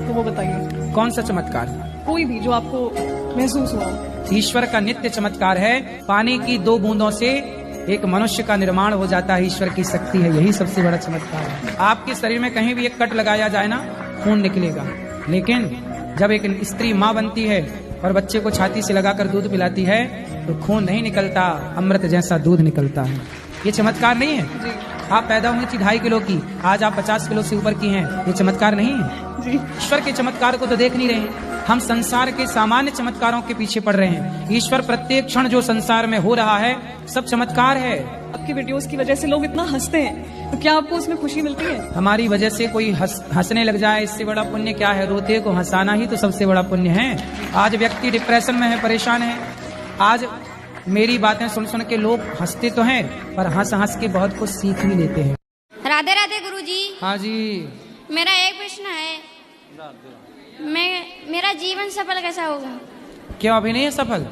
तो वो बताइए। कौन सा चमत्कार? कोई भी जो आपको महसूस हुआ। ईश्वर का नित्य चमत्कार है। पानी की 2 बूंदों से एक मनुष्य का निर्माण हो जाता है, ईश्वर की शक्ति है, यही सबसे बड़ा चमत्कार है। आपके शरीर में कहीं भी एक कट लगाया जाए ना, खून निकलेगा, लेकिन जब एक स्त्री माँ बनती है और बच्चे को छाती से लगाकर दूध पिलाती है तो खून नहीं निकलता, अमृत जैसा दूध निकलता है। ये चमत्कार नहीं है? आप पैदा हुई थी 2.5 किलो की, आज आप 50 किलो से ऊपर की हैं, ये चमत्कार नहीं है? ईश्वर के चमत्कार को तो देख नहीं रहे, हम संसार के सामान्य चमत्कारों के पीछे पड़ रहे हैं। ईश्वर प्रत्येक क्षण जो संसार में हो रहा है सब चमत्कार है। आपकी वीडियोस की वजह से लोग इतना हंसते हैं, तो क्या आपको उसमें खुशी मिलती है? हमारी वजह से कोई हंसने लग जाए, इससे बड़ा पुण्य क्या है? रोते को हंसाना ही तो सबसे बड़ा पुण्य है। आज व्यक्ति डिप्रेशन में है, परेशान है, आज मेरी बातें सुन सुन के लोग हंसते तो हैं, पर हंस हंस के बहुत कुछ सीख भी लेते हैं। राधे राधे गुरुजी। हाँ जी। मेरा एक प्रश्न है, मेरा जीवन सफल कैसा होगा? क्यों अभी नहीं है सफल?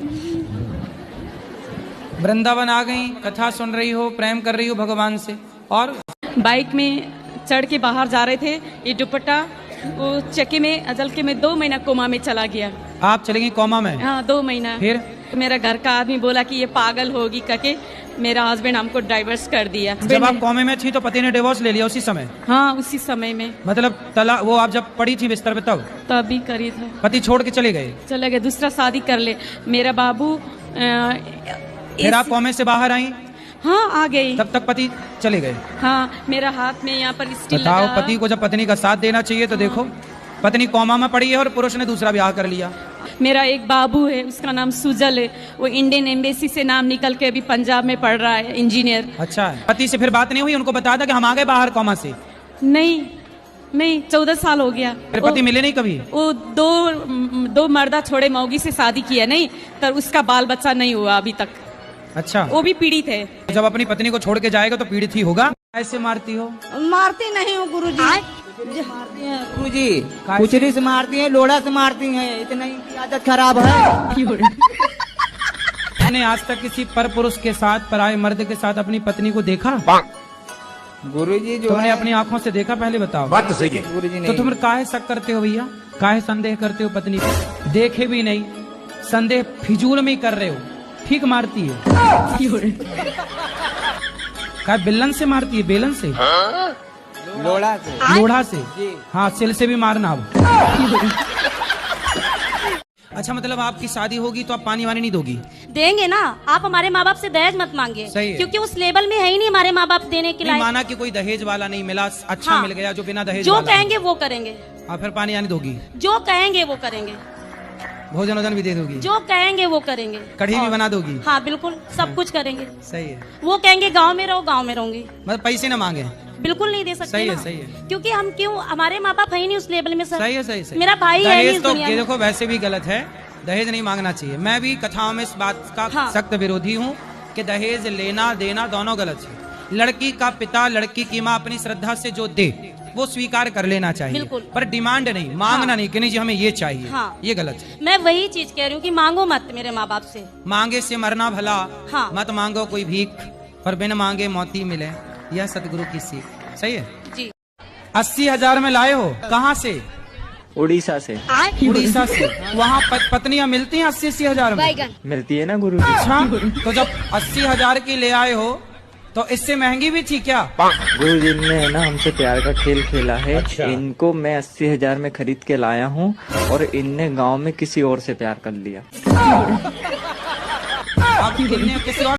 वृंदावन आ गई, कथा सुन रही हो, प्रेम कर रही हो भगवान से, और बाइक में चढ़ के बाहर जा रहे थे, ये दुपट्टा वो चक्के में अजल के में 2 महीना कोमा में चला गया। आप चले गई कोमा में? हाँ 2 महीना। फिर मेरा घर का आदमी बोला कि ये पागल होगी करके मेरा हस्बैंड हमको डाइवर्स कर दिया। जब आप कोमे में थी तो पति ने डिवोर्स ले लिया उसी समय? हाँ उसी समय में। मतलब तलाक, वो आप जब पड़ी थी बिस्तर पे तभी करी था। पति छोड़ के चले गए? दूसरा शादी कर ले मेरा बाबू। फिर आप कोमे से बाहर आई? हाँ आ गई। तब तक पति चले गए? हाँ मेरा हाथ में यहाँ पर स्टील लगा। बताओ, पति को जब पत्नी का साथ देना चाहिए तो देखो, पत्नी कोमा में पड़ी है और पुरुष ने दूसरा ब्याह कर लिया। मेरा एक बाबू है, उसका नाम सुजल है, वो इंडियन एम्बेसी से नाम निकल के अभी पंजाब में पढ़ रहा है, इंजीनियर। अच्छा है। पति से फिर बात नहीं हुई? उनको बता था कि हम आ गए बाहर कोमा से? नहीं 14 साल हो गया। फिर पति मिले नहीं कभी? वो दो मर्दा छोड़े मौगी से शादी किया, नहीं तो उसका बाल बच्चा नहीं हुआ अभी तक। अच्छा, वो भी पीड़ित है। जब अपनी पत्नी को छोड़ के जाएगा तो पीड़ित ही होगा। ऐसे मारती हो? मारती नहीं हूँ गुरुजी। मारती हैं गुरुजी, कुचरी से मारती हैं, लोड़ा से मारती हैं, इतना इनकी आदत खराब है। मैंने आज तक किसी पर पुरुष के साथ, पराये मर्द के साथ अपनी पत्नी को देखा? गुरुजी जो तुमने अपनी आंखों से देखा? पहले बताओ। बात तो सही है गुरुजी। तो तुम काहे शक करते हो भैया? काहे संदेह करते हो पत्नी को? देखे भी नहीं, संदेह फिजूल में कर रहे हो। ठीक मारती है? क्या बेलन से मारती है? बेलन से? लोढ़ा से। लोढ़ा से? हाँ, सिल से भी मारना अब। अच्छा, मतलब आपकी शादी होगी तो आप पानी वानी नहीं दोगी? देंगे ना। आप हमारे माँ बाप से दहेज मत मांगिए, क्योंकि उस लेवल में है ही नहीं हमारे माँ बाप देने के लिए। माना कि कोई दहेज वाला नहीं मिला, अच्छा हाँ, मिल गया जो बिना दहेज जो वाला कहेंगे वो करेंगे। आप फिर पानी वानी दोगी? जो कहेंगे वो करेंगे। भोजन वोजन भी दे दोगी? जो कहेंगे वो करेंगे। कढ़ी भी बना दोगी? हाँ बिल्कुल, सब कुछ करेंगे। सही है। वो कहेंगे गाँव में रहो, गाँव में रहूंगी। मतलब पैसे न मांगे? बिल्कुल नहीं दे सकते। सही ना। है, सही है। क्योंकि हम क्यों, हमारे माँ बाप है ही नहीं उस लेवल में सर। सही है, सही है। मेरा भाई है नहीं इस तो दुनिया में। देखो वैसे भी गलत है, दहेज नहीं मांगना चाहिए। मैं भी कथाओं में इस बात का हाँ। सख्त विरोधी हूँ कि दहेज लेना देना दोनों गलत है। लड़की का पिता लड़की की माँ अपनी श्रद्धा से जो दे वो स्वीकार कर लेना चाहिए, बिल्कुल। पर डिमांड नहीं, मांगना नहीं कि नहीं जी हमें ये चाहिए, हाँ। ये गलत है। मैं वही चीज कह रही हूँ कि मांगो मत मेरे माँ बाप से। मांगे से मरना भला, हाँ। मत मांगो कोई भीख, पर बिन मांगे मौती मिले, यह सतगुरु की सीख। सही है जी। 80,000 में लाए हो, कहाँ से? उड़ीसा से। उड़ीसा से। वहाँ पत्नियां मिलती हैं 80,000 में? मिलती है ना गुरु जी। अच्छा, तो जब 80,000 की ले आए हो तो इससे महंगी भी थी क्या? गुरु जी ने ना हमसे प्यार का खेल खेला है। इनको मैं 80,000 में खरीद के लाया हूँ और इनने गांव में किसी और से प्यार कर लिया। अब इनने किसी और